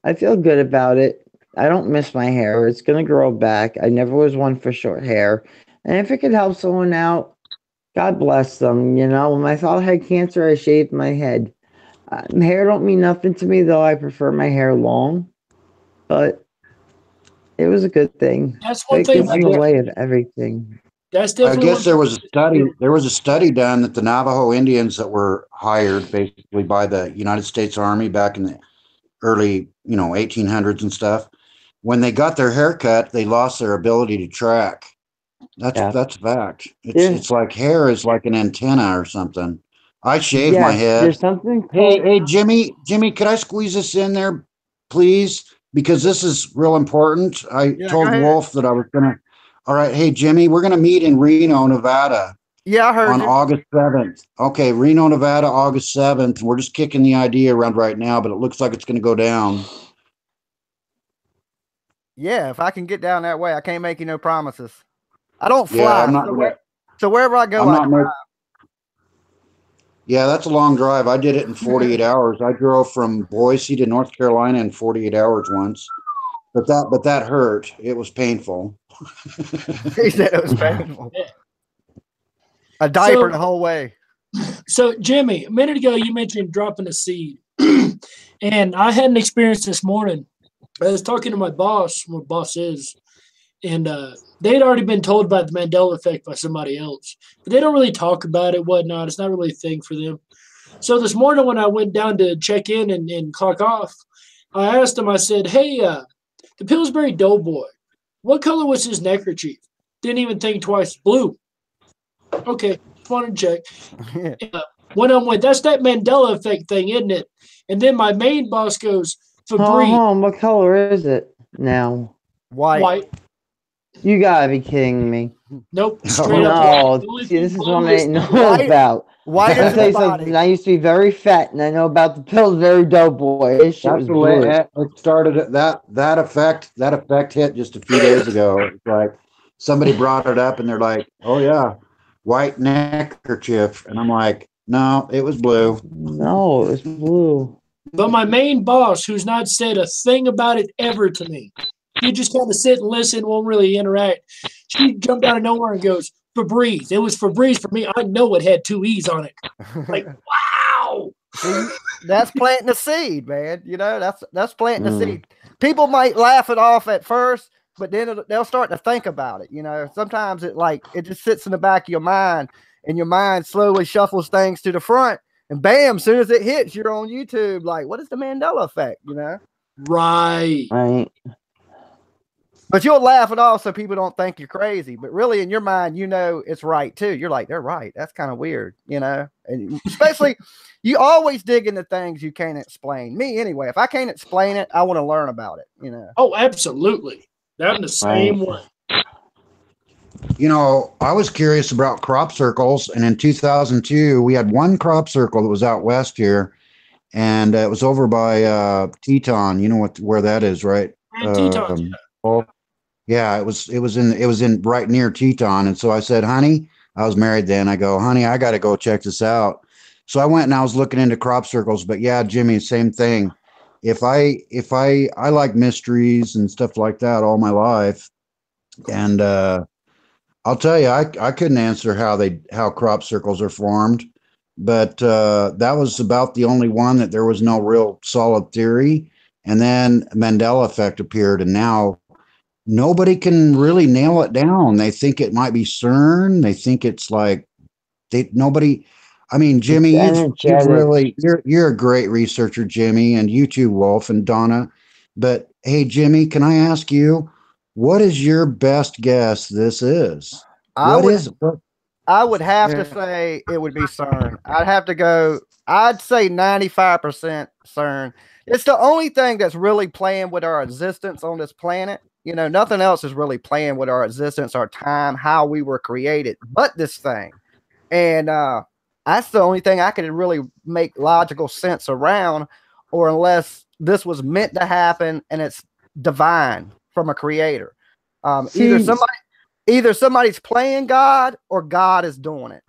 I feel good about it. I don't miss my hair. It's going to grow back. I never was one for short hair. And if it could help someone out, God bless them. When my father had cancer, I shaved my head. Hair don't mean nothing to me, though. I prefer my hair long. But it was a good thing. That's one it thing. gets in the way of everything. That's definitely. I guess there was a study done that the Navajo Indians that were hired basically by the United States Army back in the early, 1800s and stuff. When they got their hair cut, they lost their ability to track. That's fact. There's, It's like hair is like an antenna or something. I shave my yes, head. there's something Hey, called. hey, Jimmy, could I squeeze this in there, please? Because this is real important. I Yeah, go told ahead. Wolf that I was gonna. All right, hey Jimmy, we're gonna meet in Reno, Nevada Yeah, I heard on you. August 7th. Okay, Reno, Nevada, August 7th. We're just kicking the idea around right now, but it looks like it's gonna go down. Yeah, if I can get down that way, I can't make you no promises. I don't Yeah, fly, I'm not so, gonna. so wherever I go, I'm I not. Yeah, that's a long drive. I did it in 48 hours. I drove from Boise to North Carolina in 48 hours once. But that hurt. It was painful. he said it was painful. A diaper So, the whole way. so Jimmy, a minute ago you mentioned dropping a seed, and I had an experience this morning. I was talking to my boss, my boss is, and they'd already been told about the Mandela effect by somebody else, but they don't really talk about it, whatnot. It's not really a thing for them. So this morning when I went down to check in and clock off, I asked him, I said, hey, the Pillsbury Doughboy, what color was his neckerchief? Didn't even think twice. Blue. Okay, just wanted to check. Went on with, that's that Mandela effect thing, isn't it? And then my main boss goes, Febreze, What color is it now? White. You gotta be kidding me. Nope, straight up. No, The only see, this thing is blue what I is know White- about. White I'll is tell the you something. body. I used to be very fat, and I know about the Pillsbury Doughboy. This shit That's was the way blue. it started. That effect hit just a few days ago. It's like somebody brought it up, and they're like, "Oh yeah, white neckerchief," and I'm like, "No, it was blue." No, it was blue. But my main boss, who's not said a thing about it ever to me, he just kind of sit and listen, won't really interact. She jumped out of nowhere and goes, Febreze. It was Febreze for me. I know it had two E's on it. Like, wow. See, that's planting a seed, man. You know, that's planting a Mm. seed. People might laugh it off at first, but then they'll start to think about it. You know, sometimes it just sits in the back of your mind, and your mind slowly shuffles things to the front, and bam, as soon as it hits, you're on YouTube. Like, what is the Mandela effect? You know, Right. Right. but you'll laugh it off so people don't think you're crazy. But really, in your mind, you know it's right too. You're like, they're right. That's kind of weird, you know. And especially, you always dig into things you can't explain. Me, anyway. If I can't explain it, I want to learn about it. You know. Oh, absolutely. I'm the same way. You know, I was curious about crop circles, and in 2002, we had one crop circle that was out west here, and it was over by Teton. You know where that is, right? And Tetons, Oh, yeah, it was in right near Teton, and so I said, "Honey," I was married then. I go, "Honey, I got to go check this out." So I went and I was looking into crop circles, but yeah, Jimmy, same thing. If I like mysteries and stuff like that all my life, and I'll tell you, I couldn't answer how crop circles are formed, but that was about the only one that there was no real solid theory. And then Mandela effect appeared, and now nobody can really nail it down. They think it might be CERN. They think it's like nobody. I mean, Jimmy, you've really you're a great researcher, Jimmy, and you too, Wolf and Donna. But hey, Jimmy, can I ask you, what is your best guess this is? I would have to Yeah. say it would be CERN. I'd have to go. I'd say 95% CERN. It's the only thing that's really playing with our existence on this planet. You know, nothing else is really playing with our existence, our time, how we were created, but this thing. And that's the only thing I could really make logical sense around, or unless this was meant to happen and it's divine from a creator. Either somebody's playing God or God is doing it.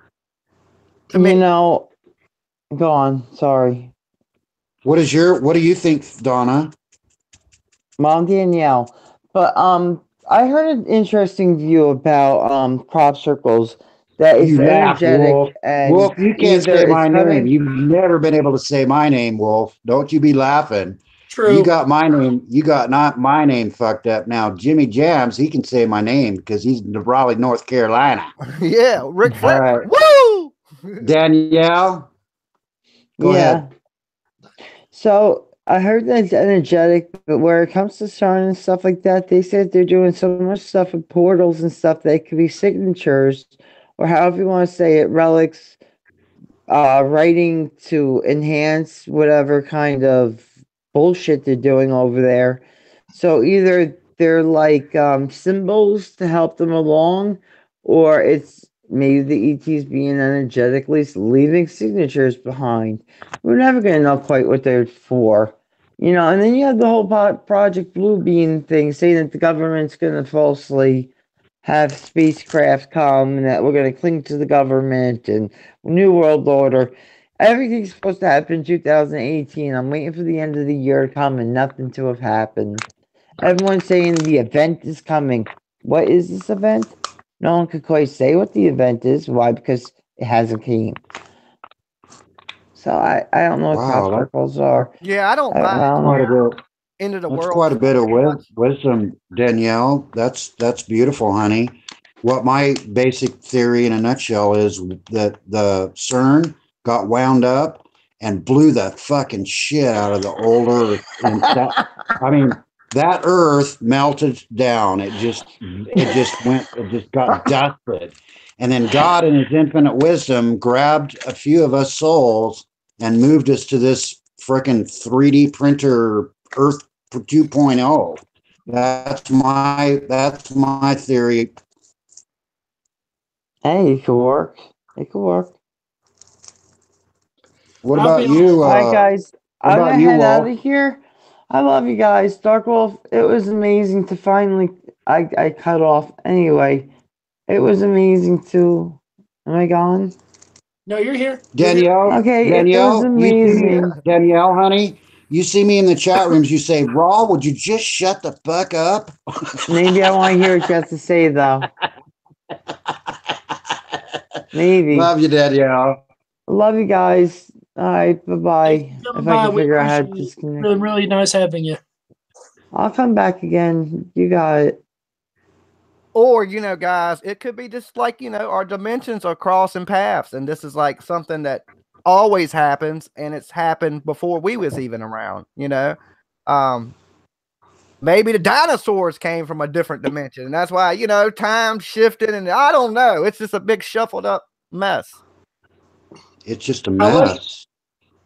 You know, go on. Sorry. What do you think, Donna? Mom Danielle. But I heard an interesting view about crop circles that is energetic Wolf. and Wolf, you can't either say it's my name. coming. You've never been able to say my name, Wolf. Don't you be laughing. True. You got my name. You got not my name fucked up. Now, Jimmy Jams, he can say my name because he's in Raleigh, North Carolina. Yeah, Rick Flair. All right. Woo! Danielle, go ahead. So I heard that it's energetic, but where it comes to CERN and stuff like that, they said they're doing so much stuff with portals and stuff that it could be signatures, or however you want to say it, relics, writing to enhance whatever kind of bullshit they're doing over there. So either they're like symbols to help them along, or it's maybe the ETs being energetically leaving signatures behind. We're never gonna know quite what they're for. And then you have the whole Project Blue Beam thing saying that the government's gonna falsely have spacecraft come and that we're gonna cling to the government and New World Order. Everything's supposed to happen in 2018. I'm waiting for the end of the year to come and nothing to have happened. Everyone's saying the event is coming. What is this event? No one could quite say what the event is. Why? Because it hasn't came. So I don't know what Wow, cross are. Yeah, I don't buy quite a bit. into the That's world. quite a bit of wisdom, Danielle. That's beautiful, honey. What my basic theory in a nutshell is that the CERN got wound up and blew the fucking shit out of the old Earth. And that Earth melted down. It just got dusted. And then God, in His infinite wisdom, grabbed a few of us souls and moved us to this frickin' 3D printer Earth 2.0. That's my theory. Hey, it could work. It could work. What about you? All right, guys. what I'm about gonna you, head out Wolf? of here. I love you guys. Dark Wolf, it was amazing to finally I cut off. Anyway, it was amazing to am I gone? No, you're here. Danielle, Okay, it was amazing. Danielle, honey, you see me in the chat rooms. You say, "Raw, would you just shut the fuck up?" Maybe I want to hear what you have to say though. Maybe. Love you, Danielle. Love you guys. All right, bye-bye. Thanks for If coming I by. can We figure out how to appreciate it. It's disconnect. been really nice having you. I'll come back again. You got it. Or, guys, it could be just like, our dimensions are crossing paths. And this is like something that always happens. And it's happened before we was even around, Maybe the dinosaurs came from a different dimension. And that's why, time shifted. And I don't know. It's just a big shuffled up mess. It's just a mess.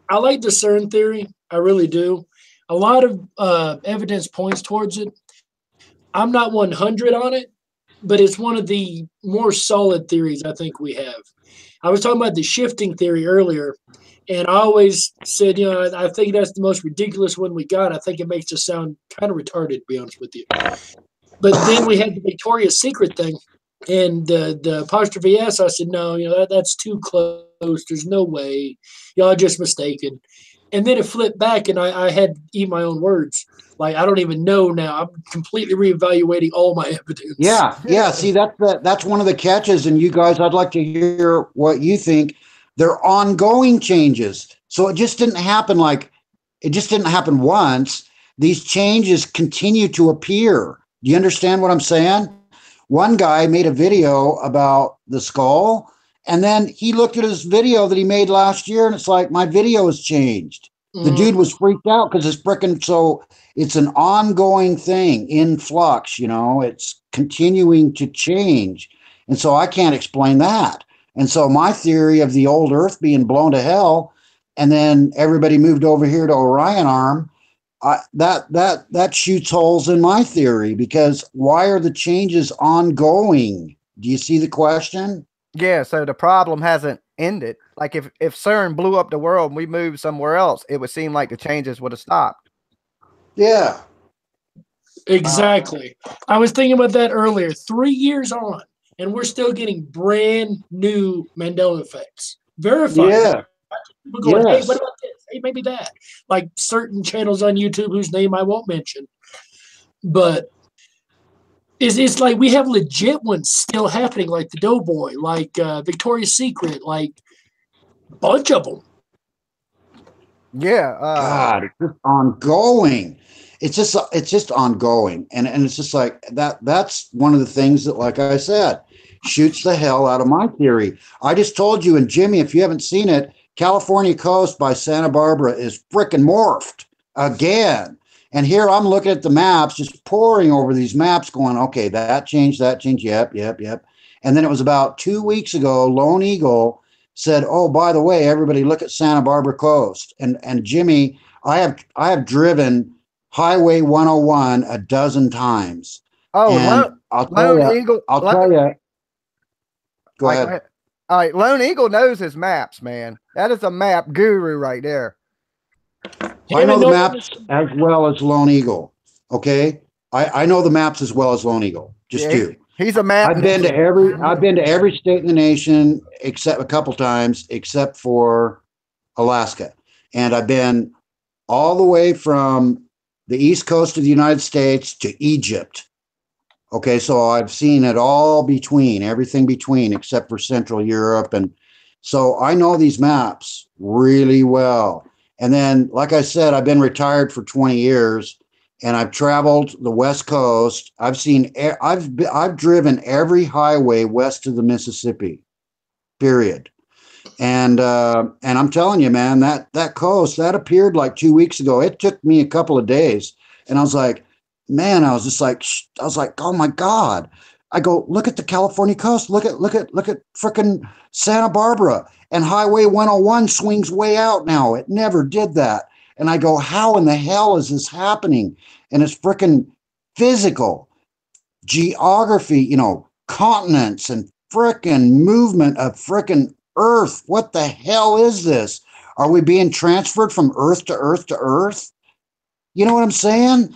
I like the CERN theory. I really do. A lot of evidence points towards it. I'm not 100 on it, but it's one of the more solid theories I think we have. I was talking about the shifting theory earlier, and I always said, I think that's the most ridiculous one we got. I think it makes us sound kind of retarded, to be honest with you. But then we had the Victoria's Secret thing, and the apostrophe S. I said, no, that's too close. There's no way. Y'all are just mistaken. And then it flipped back, and I had to eat my own words. Like, I don't even know now. I'm completely reevaluating all my evidence. Yeah. See, that's one of the catches. And you guys, I'd like to hear what you think. They're ongoing changes. So it just didn't happen once. These changes continue to appear. Do you understand what I'm saying? One guy made a video about the skull, and then he looked at his video that he made last year, and it's like, my video has changed. The dude was freaked out because it's an ongoing thing in flux, it's continuing to change. And so I can't explain that. And so my theory of the old Earth being blown to hell, and then everybody moved over here to Orion Arm, that shoots holes in my theory, because why are the changes ongoing? Do you see the question? Yeah, so the problem hasn't ended. Like if CERN blew up the world and we moved somewhere else, it would seem like the changes would have stopped. Yeah. Exactly. I was thinking about that earlier. 3 years on, and we're still getting brand new Mandela effects. Verified. Yeah. We're going, Yes. hey, what about this? Hey, maybe that. Like certain channels on YouTube whose name I won't mention. But it's like we have legit ones still happening, like the Doughboy, like Victoria's Secret, like a bunch of them. Yeah. God, it's just ongoing. It's just ongoing. And it's just like that's one of the things that, like I said, shoots the hell out of my theory. I just told you, and Jimmy, if you haven't seen it, California coast by Santa Barbara is frickin' morphed. again. And here I'm looking at the maps, just poring over these maps, going, okay, that changed, yep. And then it was about 2 weeks ago, Lone Eagle said, oh, by the way, everybody look at Santa Barbara coast. And Jimmy, I have driven Highway 101 a dozen times. Oh, And I'll tell you, go ahead. All right, Lone Eagle knows his maps, man. That is a map guru right there. I know the maps as well as Lone Eagle. Okay, I know the maps as well as Lone Eagle. Just do. He's a map. I've been to every state in the nation except a couple times, except for Alaska, and I've been all the way from the east coast of the United States to Egypt. Okay, so I've seen it all between, everything between, except for Central Europe, and so I know these maps really well. And then, like I said, I've been retired for 20 years, and I've traveled the West Coast. I've driven every highway west of the Mississippi, period. And I'm telling you, man, that coast that appeared like 2 weeks ago. It took me a couple of days, and I was like, man, I was like, oh my God. I go, look at the California coast. Look at frickin' Santa Barbara, and Highway 101 swings way out now. It never did that. And I go, how in the hell is this happening? And it's frickin' physical geography, continents and frickin' movement of frickin' Earth. What the hell is this? Are we being transferred from Earth to Earth to Earth? You know what I'm saying?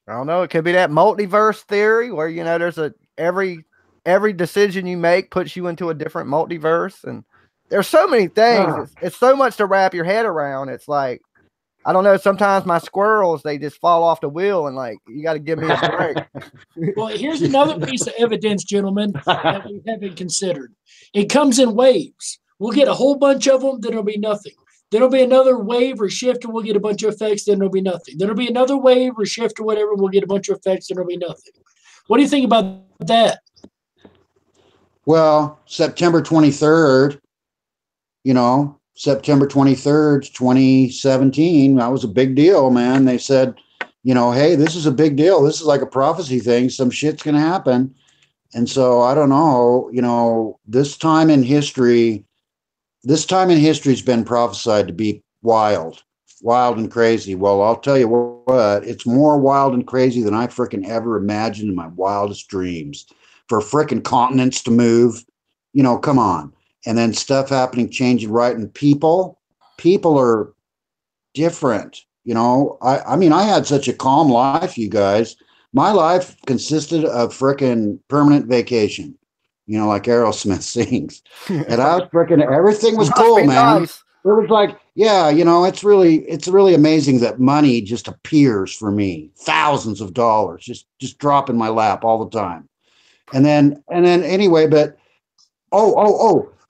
I don't know. It could be that multiverse theory where, there's every decision you make puts you into a different multiverse. And there's so many things. It's so much to wrap your head around. It's like, I don't know. Sometimes my squirrels, they just fall off the wheel, and like, you got to give me a break. Well, here's another piece of evidence, gentlemen, that we haven't considered. It comes in waves. We'll get a whole bunch of them, then there'll be nothing. Then there'll be another wave or shift, and we'll get a bunch of effects, then there'll be nothing. Then there'll be another wave or shift or whatever, we'll get a bunch of effects, then there'll be nothing. What do you think about that? Well, September 23rd, September 23rd, 2017, that was a big deal, man. They said, hey, this is a big deal. This is like a prophecy thing. Some shit's going to happen. And so I don't know, this time in history has been prophesied to be wild and crazy. Well, I'll tell you what, it's more wild and crazy than I frickin' ever imagined in my wildest dreams. For frickin' continents to move, come on. And then stuff happening, changing, right? And people are different. I mean, I had such a calm life, you guys. My life consisted of frickin' permanent vacation, like Aerosmith sings. And I was frickin', everything was cool, man. Nice. It was like, yeah, it's really amazing that money just appears for me. Thousands of dollars just drop in my lap all the time. And then anyway, but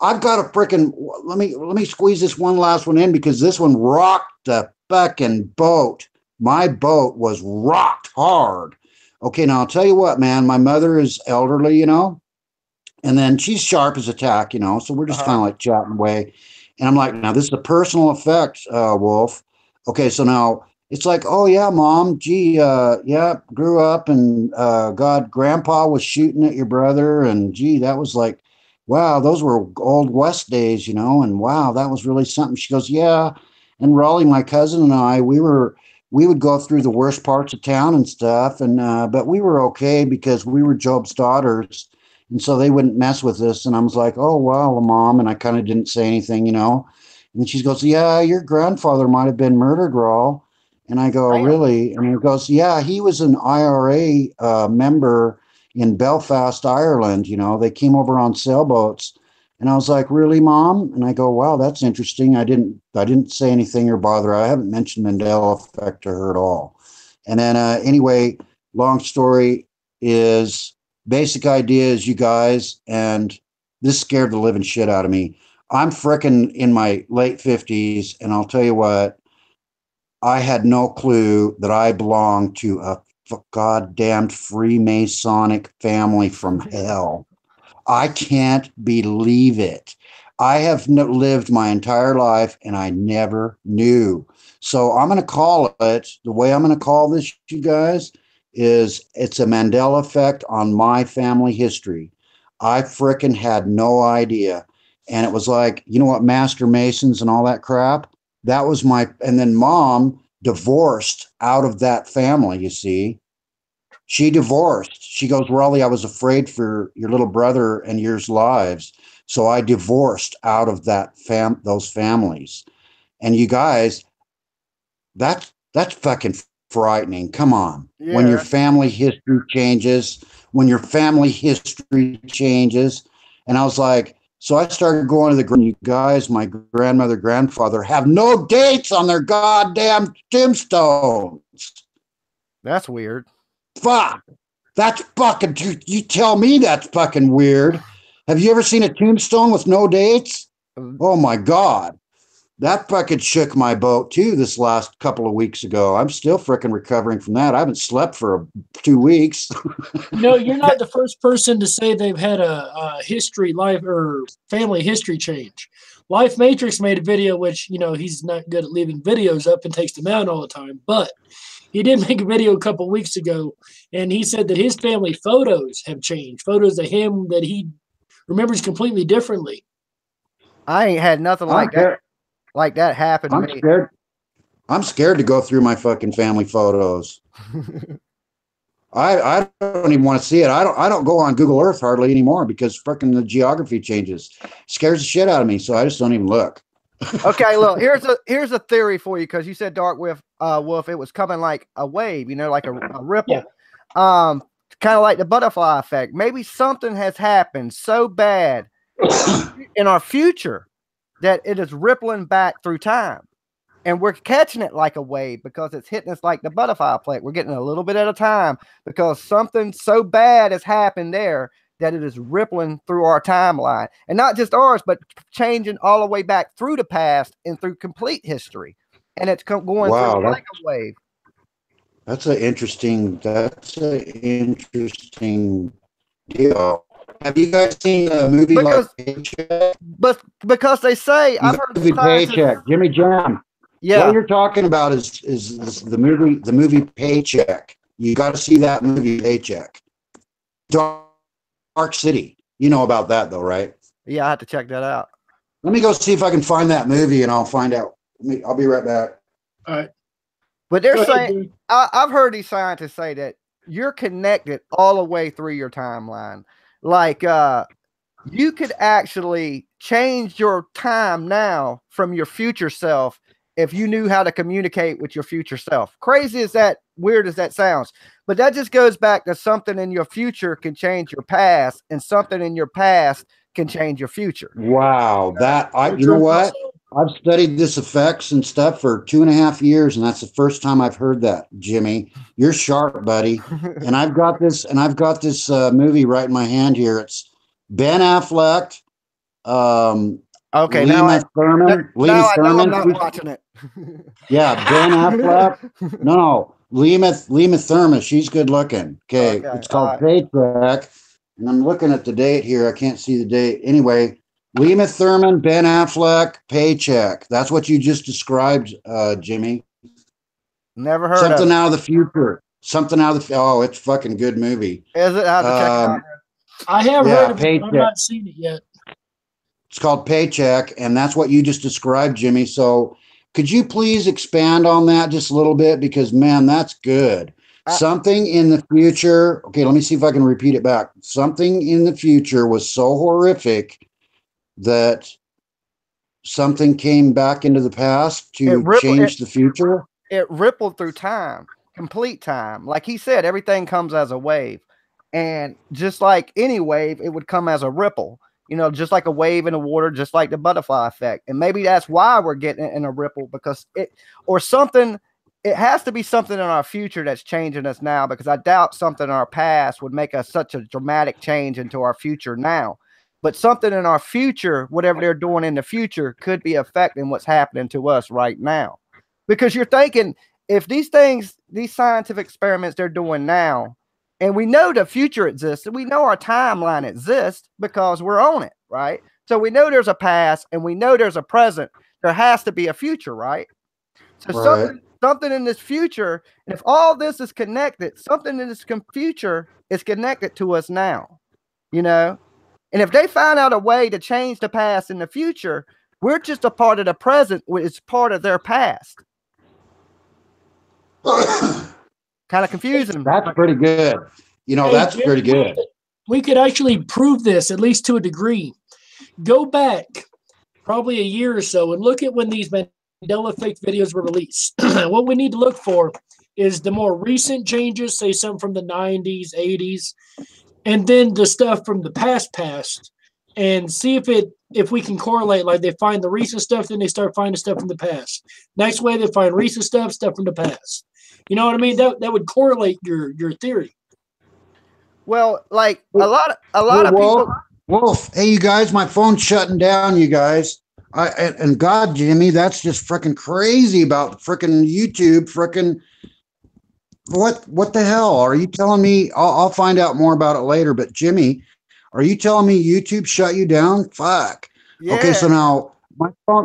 I've got a frickin', let me squeeze this one last one in, because this one rocked the fucking boat. My boat was rocked hard. Okay, now I'll tell you what, man, my mother is elderly, and then she's sharp as a tack, so we're just kind of like chatting away. And I'm like, now this is a personal effect, Wolf. Okay, so now it's like, oh yeah, Mom, gee, grew up and Grandpa was shooting at your brother, and gee, that was like, wow, those were old West days, and wow, that was really something. She goes, yeah. And Raleigh, my cousin, and I, we would go through the worst parts of town and stuff, and but we were okay because we were Job's daughters, and so they wouldn't mess with us. And I was like, oh wow, Mom, and I kind of didn't say anything, And she goes, yeah, your grandfather might have been murdered, Raul. And I go, really? And he goes, yeah, he was an IRA member in Belfast, Ireland. They came over on sailboats. And I was like, really, Mom? And I go, wow, that's interesting. I didn't say anything or bother her. I haven't mentioned Mandela effect to her at all. And then anyway, long story is, basic idea is, you guys, and this scared the living shit out of me. I'm frickin' in my late 50s, and I'll tell you what, I had no clue that I belonged to a goddamned Freemasonic family from hell. I can't believe it. I have lived my entire life, and I never knew. So I'm going to call it, the way I'm going to call this, you guys, is it's a Mandela effect on my family history. I frickin' had no idea. And it was like, you know what, Master Masons and all that crap? That was my, and then mom divorced out of that family, you see. She divorced. She goes, Raleigh, I was afraid for your little brother and yours lives. So I divorced out of that those families. And you guys, that's fucking frightening. Come on. Yeah. When your family history changes, and I was like, so I started going to you guys, my grandmother, grandfather have no dates on their goddamn tombstones. That's weird. Fuck. That's fucking, you tell me that's fucking weird. Have you ever seen a tombstone with no dates? Oh my God. That fucking shook my boat too this last couple of weeks ago. I'm still freaking recovering from that. I haven't slept for 2 weeks. No, you're not the first person to say they've had a history, life, or family history change. Life Matrix made a video, which, you know, he's not good at leaving videos up and takes them out all the time. But he did make a video a couple of weeks ago, and he said that his family photos have changed. Photos of him that he remembers completely differently. I ain't had nothing like that happen to me. I'm scared to go through my fucking family photos. I don't even want to see it. I don't go on Google Earth hardly anymore because fucking the geography changes. It scares the shit out of me, so I just don't even look. Okay, look, here's a theory for you, because you said Dark Wolf, it was coming like a wave, you know, like a ripple. Yeah. Kind of like the butterfly effect. Maybe something has happened so bad in our future that it is rippling back through time. And we're catching it like a wave because it's hitting us like the butterfly effect. We're getting a little bit at a time because something so bad has happened there that it is rippling through our timeline. And not just ours, but changing all the way back through the past and through complete history. And it's going through like a wave. That's an interesting deal. Have you guys seen a movie like Paycheck? But because they say, I've heard movie Paycheck, Jimmy Jam. Yeah. What you're talking about is the movie Paycheck. You got to see that movie Paycheck. Dark City. You know about that though, right? Yeah, I have to check that out. Let me go see if I can find that movie and I'll find out. I'll be right back. All right. But they're saying, I've heard these scientists say that you're connected all the way through your timeline. Like, you could actually change your time now from your future self if you knew how to communicate with your future self. Crazy as that, weird as that sounds, but that just goes back to something in your future can change your past, and something in your past can change your future. Wow. You know what? I've studied this effects and stuff for 2.5 years, and that's the first time I've heard that, Jimmy. You're sharp, buddy. And I've got this movie right in my hand here. It's Ben Affleck. Okay, Lima Thurman. Now I know I'm not watching it. Yeah, Ben Affleck. No, Lima Thurman. She's good looking. Okay, it's called Paycheck. And I'm looking at the date here. I can't see the date. Anyway, Lima Thurman, Ben Affleck, Paycheck. That's what you just described, Jimmy. Never heard Something of it. Out of the Future. Something out of the oh, it's fucking good movie. Is it? I have to check it out. I have heard of it. I've not seen it yet. It's called Paycheck, and that's what you just described, Jimmy. So could you please expand on that just a little bit? Because, man, that's good. Something in the future. Okay, let me see if I can repeat it back. Something in the future was so horrific that something came back into the past to change the future. It rippled through time, complete time. Like he said, everything comes as a wave. And just like any wave, it would come as a ripple. You know, just like a wave in the water, just like the butterfly effect. And maybe that's why we're getting it in a ripple, because it has to be something in our future that's changing us now, because I doubt something in our past would make us such a dramatic change into our future now. But something in our future, whatever they're doing in the future, could be affecting what's happening to us right now. Because you're thinking, if these scientific experiments they're doing now, and we know the future exists, and we know our timeline exists because we're on it, right? So we know there's a past and we know there's a present. There has to be a future, right? So Right. something in this future, and if all this is connected, something in this future is connected to us now, you know? And if they find out a way to change the past in the future, we're just a part of the present, which is part of their past. Kind of confusing. That's pretty good. You know, Hey, that's Jim, pretty good. we could actually prove this, at least to a degree. Go back probably a year or so and look at when these Mandela effect videos were released. What we need to look for is the more recent changes, say some from the 90s, 80s, and then the stuff from the past, and see if we can correlate. Like they find the recent stuff, then they start finding stuff from the past. Next way, they find recent stuff from the past. You know what I mean? That would correlate your theory. Well, like a lot of Wolf, people. Wolf, hey, you guys, my phone's shutting down, you guys. And God, Jimmy, that's just freaking crazy about freaking YouTube. Freaking what the hell? Are you telling me? I'll find out more about it later. But Jimmy, are you telling me YouTube shut you down? Fuck. Yeah. Okay, so now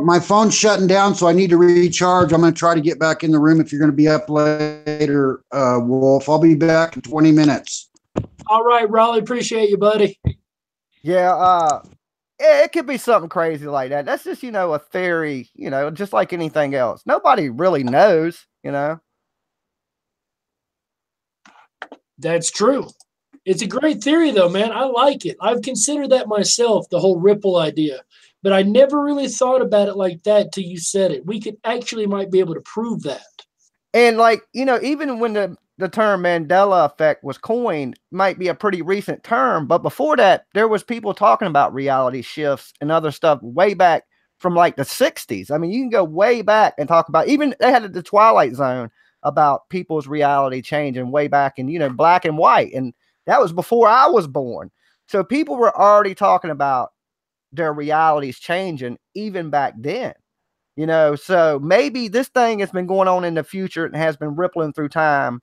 my phone's shutting down, so I need to recharge. I'm going to try to get back in the room if you're going to be up later, Wolf. I'll be back in 20 minutes. All right, Raleigh, appreciate you, buddy. Yeah, it could be something crazy like that. That's just, a theory, just like anything else. Nobody really knows, That's true. It's a great theory, though, man. I like it. I've considered that myself, the whole ripple idea. But I never really thought about it like that till you said it. We could actually might be able to prove that. And like, even when the term Mandela effect was coined, might be a pretty recent term. But before that, there was people talking about reality shifts and other stuff way back from like the 60s. I mean, you can go way back and talk about, even they had the Twilight Zone about people's reality changing way back in, black and white. And that was before I was born. So people were already talking about their realities changing even back then. So maybe this thing has been going on in the future and has been rippling through time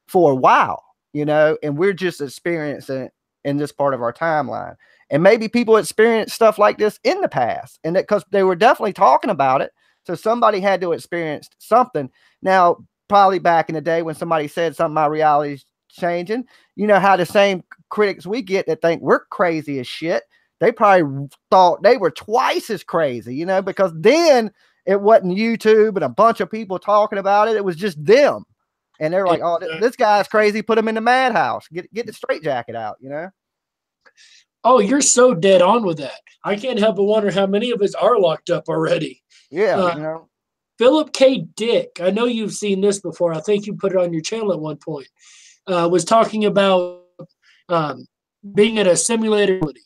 for a while, and we're just experiencing it in this part of our timeline. And maybe people experienced stuff like this in the past, and that because they were definitely talking about it. So somebody had to experience something. Now, probably back in the day when somebody said something, my reality's changing, how the same critics we get that think we're crazy as shit, they probably thought they were twice as crazy, because then it wasn't YouTube and a bunch of people talking about it. It was just them. And they're like, oh, this guy's crazy. Put him in the madhouse. Get the straitjacket out, Oh, you're so dead on with that. I can't help but wonder how many of us are locked up already. Yeah, Philip K. Dick, I know you've seen this before. I think you put it on your channel at one point. Was talking about being in a simulated reality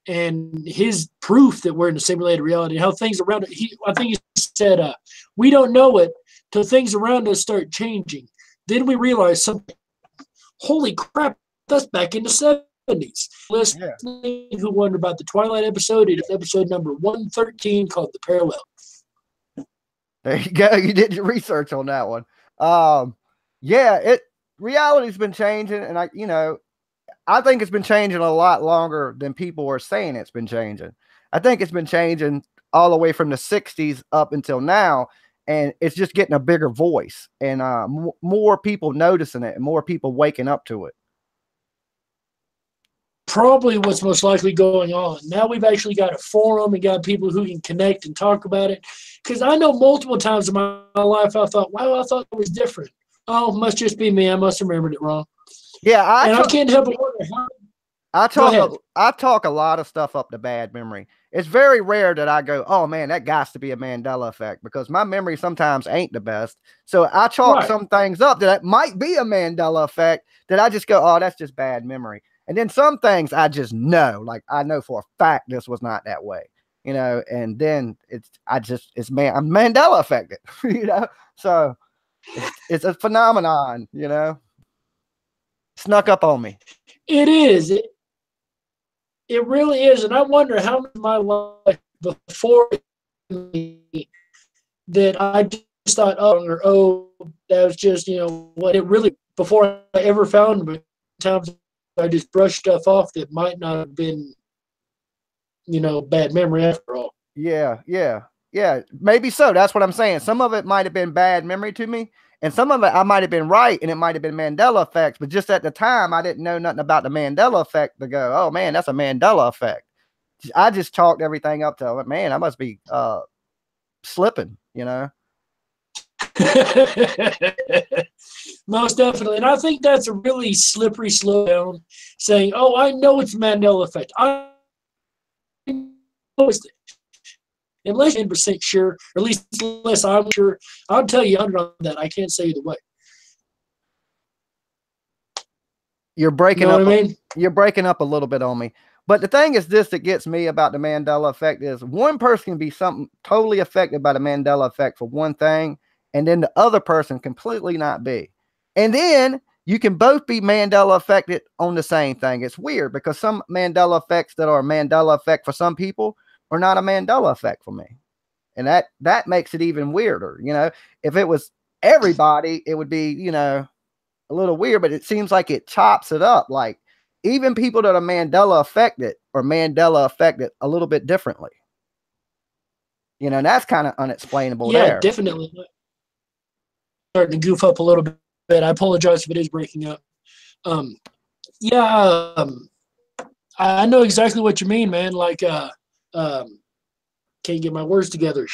and his proof that we're in a simulated reality and how things around it. I think he said, we don't know it till things around us start changing. Then we realize something. Holy crap, that's back in the 70s. Listening who wondered about the Twilight episode, it is episode number 113 called The Parallel. There you go. You did your research on that one. Reality's been changing, and I think it's been changing a lot longer than people are saying it's been changing. I think it's been changing all the way from the 60s up until now, and it's just getting a bigger voice and more people noticing it and more people waking up to it. Probably what's most likely going on. Now we've actually got a forum and got people who can connect and talk about it. Because I know multiple times in my life I thought, wow, I thought it was different. Oh, must just be me. I must have remembered it wrong. Yeah, I can't help but wonder how. I talk a lot of stuff up to bad memory. It's very rare that I go, oh man, that got to be a Mandela effect, because my memory sometimes ain't the best. So I chalk some things up that might be a Mandela effect that I just go, oh, that's just bad memory. And then some things I just know, like I know for a fact this was not that way, and then I'm Mandela affected, so it's a phenomenon, snuck up on me. It is. It really is. And I wonder how much of my life before that I just thought, oh, that was just, what it really, before I ever found it, times I just brushed stuff off that might not have been, bad memory after all. Yeah. Yeah, maybe so. That's what I'm saying. Some of it might have been bad memory to me, and some of it I might have been right, and it might have been Mandela effects. But just at the time, I didn't know nothing about the Mandela effect to go, oh man, that's a Mandela effect. I just chalked everything up to, man, I must be slipping, you know. Most definitely. And I think that's a really slippery slope down, saying, oh, I know it's Mandela effect. I know it's, unless you're 100% sure, or at least unless I'm sure, I'll tell you 100 on that. I can't say either way. You're breaking You know up. what I mean? You're breaking up a little bit on me. But the thing is this that gets me about the Mandela effect is one person can be something totally affected by the Mandela effect for one thing, and then the other person completely not be. And then you can both be Mandela affected on the same thing. It's weird because some Mandela effects that are a Mandela effect for some people are not a Mandela effect for me. And that makes it even weirder. You know, if it was everybody, it would be, you know, a little weird, but it seems like it chops it up. Like even people that are Mandela affected a little bit differently. You know, and that's kind of unexplainable. Yeah, there. Definitely. Starting to goof up a little bit. I apologize if it is breaking up. I know exactly what you mean, man. Like, can't get my words together.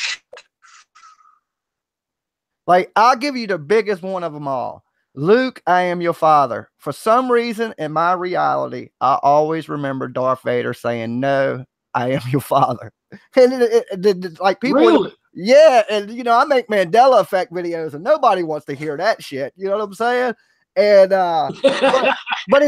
Like, I'll give you the biggest one of them all. Luke, I am your father. For some reason, in my reality, I always remember Darth Vader saying, no, I am your father. And like people, really? Yeah, and you know, I make Mandela effect videos and nobody wants to hear that shit. You know what I'm saying? And but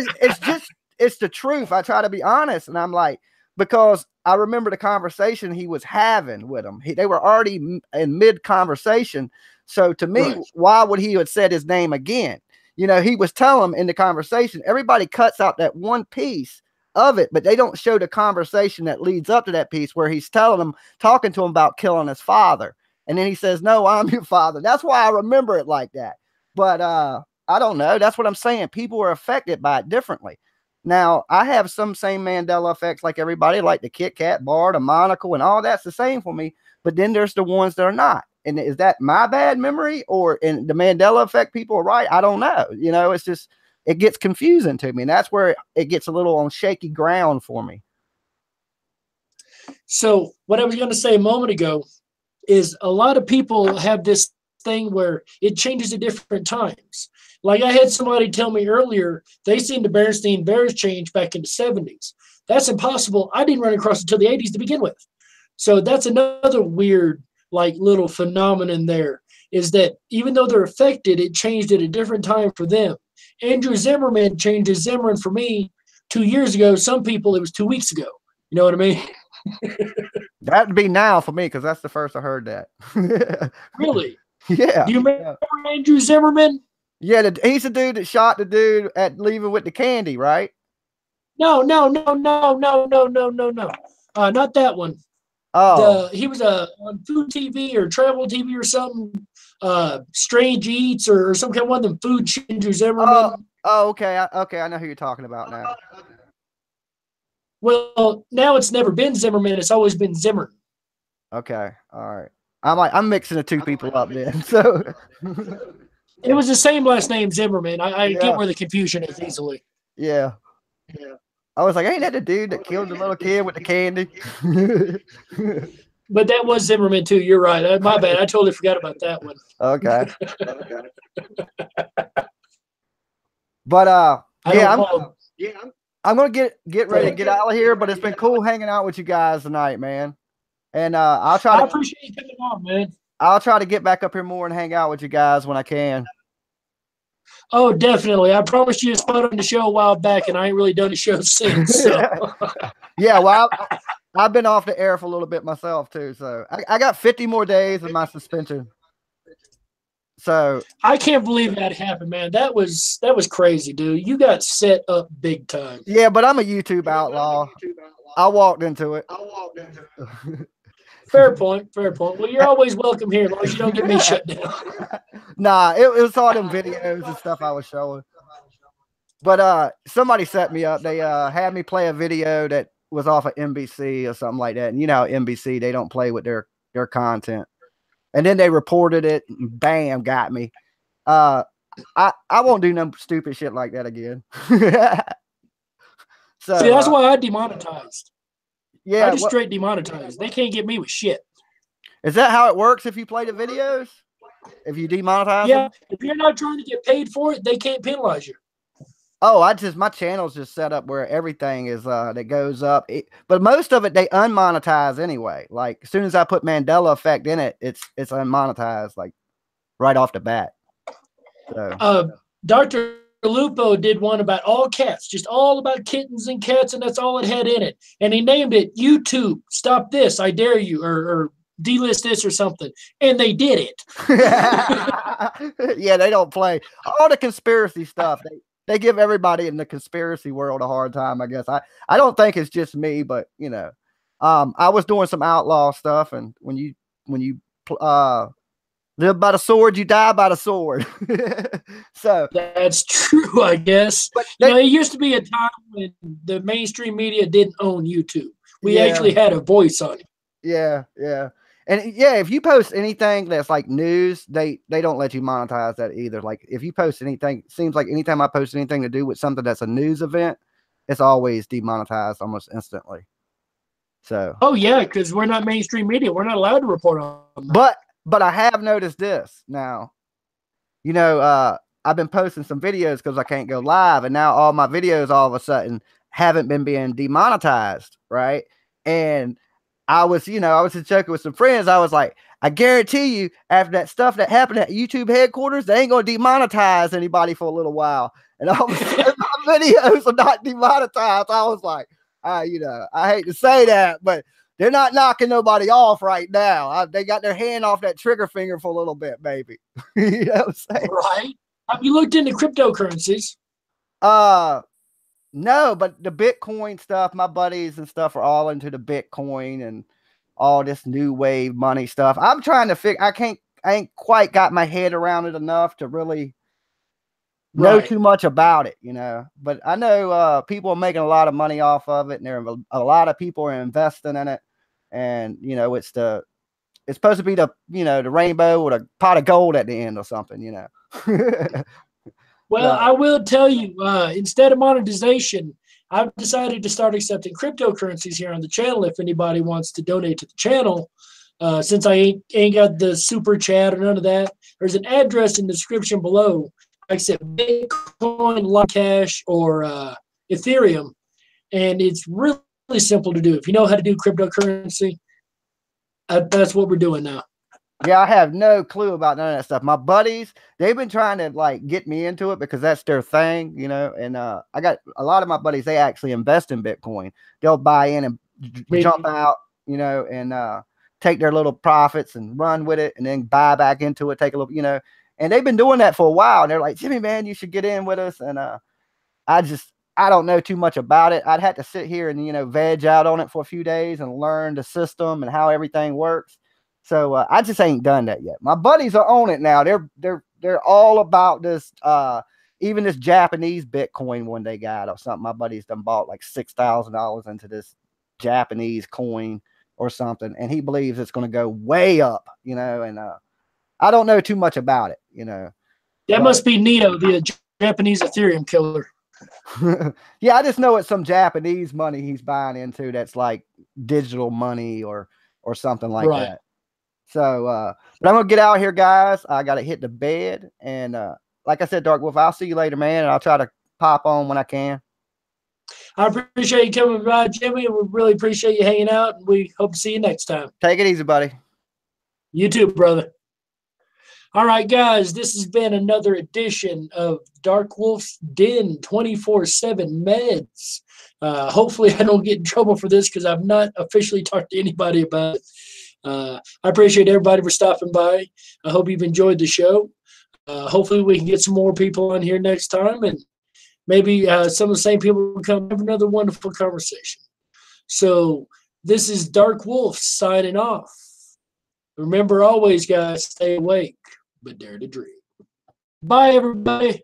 it's the truth. I try to be honest, and I'm like, because I remember the conversation he was having with him. They were already in mid conversation. So to me, why would he have said his name again? You know, he was telling him in the conversation, everybody cuts out that one piece of it, but they don't show the conversation that leads up to that piece where he's talking to him about killing his father. And then he says, no, I'm your father. That's why I remember it like that. But I don't know. That's what I'm saying. People are affected by it differently. Now, I have some same Mandela effects like everybody, like the Kit Kat bar, the monocle, and all that's the same for me. But then there's the ones that are not. And is that my bad memory or in the Mandela effect people are right? I don't know. You know, it's just, it gets confusing to me. And that's where it gets a little on shaky ground for me. So what I was going to say a moment ago is a lot of people have this thing where it changes at different times. Like I had somebody tell me earlier, they seen the Berenstain Bears change back in the 70s. That's impossible. I didn't run across it until the 80s to begin with. So that's another weird, like little phenomenon there, is that even though they're affected, it changed at a different time for them. Andrew Zimmerman changed his Zimmerman for me 2 years ago. Some people, it was 2 weeks ago. You know what I mean? That'd be now for me because that's the first I heard that. Really? Yeah. Do you remember Andrew Zimmerman? Yeah, he's the dude that shot the dude at leaving with the candy, right? No. Not that one. Oh, He was on food TV or travel TV or something. Strange Eats or some kind of one of them food. Andrew Zimmerman. Okay. I know who you're talking about now. Well, now it's never been Zimmerman. It's always been Zimmer. Okay, all right. I'm mixing the two people up then. So it was the same last name, Zimmerman. I get where the confusion is easily. Yeah. I was like, ain't that the dude that killed the little kid with the candy? But that was Zimmerman too. You're right. My bad. I totally forgot about that one. Okay. But I'm gonna get ready to get out of here. But it's been cool hanging out with you guys tonight, man. And I appreciate you coming on, man. I'll try to get back up here more and hang out with you guys when I can. Oh, definitely. I promised you a spot on the show a while back, and I ain't really done a show since. So. Yeah, well, I've been off the air for a little bit myself too. So I got 50 more days of my suspension. So I can't believe that happened, man. That was crazy, dude. You got set up big time. Yeah, but I'm a YouTube outlaw. I walked into it. Fair point. Well, you're always welcome here, as long as you don't get me shut down. Nah, it was all them videos and stuff I was showing. But somebody set me up. They had me play a video that was off of NBC or something like that. And you know how NBC, they don't play with their their content. And then they reported it, and bam, got me. I won't do no stupid shit like that again. So see, that's why I demonetized. yeah, I just straight demonetized. They can't get me with shit. is that how it works if you play the videos? If you demonetize them? If you're not trying to get paid for it, they can't penalize you. Oh, my channel's just set up where everything is that goes up. But most of it they unmonetize anyway. Like as soon as I put Mandela effect in it, it's unmonetized like right off the bat. So Dr. Lupo did one about all cats, just all about kittens and cats, and that's all it had in it. And he named it YouTube, Stop This, I Dare You, or delist this or something. And they did it. Yeah, they don't play. All the conspiracy stuff, they give everybody in the conspiracy world a hard time, I guess. I don't think it's just me, but you know, I was doing some outlaw stuff, and when you live by the sword, you die by the sword. So that's true, I guess. But it used to be a time when the mainstream media didn't own YouTube. We actually had a voice on it. Yeah, yeah. And yeah, if you post anything that's like news, they don't let you monetize that either. Like if you post anything, seems like anytime I post anything to do with something that's a news event, it's always demonetized almost instantly. So oh yeah, because we're not mainstream media. We're not allowed to report on that. But I have noticed this now. You know, I've been posting some videos because I can't go live, and now all my videos all of a sudden haven't been being demonetized, right? And I was just joking with some friends. I was like, I guarantee you, after that stuff that happened at YouTube headquarters, they ain't gonna demonetize anybody for a little while. And all of a sudden, my videos are not demonetized. I was like, I hate to say that, but they're not knocking nobody off right now. They got their hand off that trigger finger for a little bit, baby. You know what I'm saying? Right. Have you looked into cryptocurrencies? No, but the Bitcoin stuff, my buddies and stuff are all into the Bitcoin and all this new wave money stuff. I'm trying to figure, I ain't quite got my head around it enough to really know too much about it, you know. But I know people are making a lot of money off of it, and there are a lot of people are investing in it. And you know, it's supposed to be the rainbow with a pot of gold at the end or something, you know. Well, I will tell you, instead of monetization, I've decided to start accepting cryptocurrencies here on the channel. If anybody wants to donate to the channel, since I ain't got the super chat or none of that, there's an address in the description below. I accept Bitcoin, Cash, or Ethereum, and it's really simple to do. If you know how to do cryptocurrency, that's what we're doing now. Yeah, I have no clue about none of that stuff. My buddies, they've been trying to like get me into it because that's their thing, you know. And I got a lot of my buddies, they actually invest in Bitcoin. They'll buy in and jump out, you know, and take their little profits and run with it and then buy back into it, take a little, you know. And they've been doing that for a while. And they're like, Jimmy, man, you should get in with us. And I don't know too much about it. I'd have to sit here and, you know, veg out on it for a few days and learn the system and how everything works. So I just ain't done that yet. My buddies are on it now. They're all about this. Even this Japanese Bitcoin one they got or something. My buddies done bought like $6,000 into this Japanese coin or something, and he believes it's going to go way up. You know, and I don't know too much about it. You know, that must be Neo, the Japanese Ethereum killer. Yeah, I just know it's some Japanese money he's buying into that's like digital money or something like that. So, but I'm going to get out here, guys. I got to hit the bed. And like I said, Dark Wolf, I'll see you later, man. And I'll try to pop on when I can. I appreciate you coming by, Jimmy. We really appreciate you hanging out. And we hope to see you next time. Take it easy, buddy. You too, brother. All right, guys, this has been another edition of Dark Wolf's Den 24/7 Meds. Hopefully I don't get in trouble for this because I've not officially talked to anybody about it. I appreciate everybody for stopping by. I hope you've enjoyed the show. Hopefully we can get some more people on here next time, and maybe some of the same people will come have another wonderful conversation. So this is Dark Wolf signing off. Remember always, guys, stay awake, but dare to dream. Bye, everybody.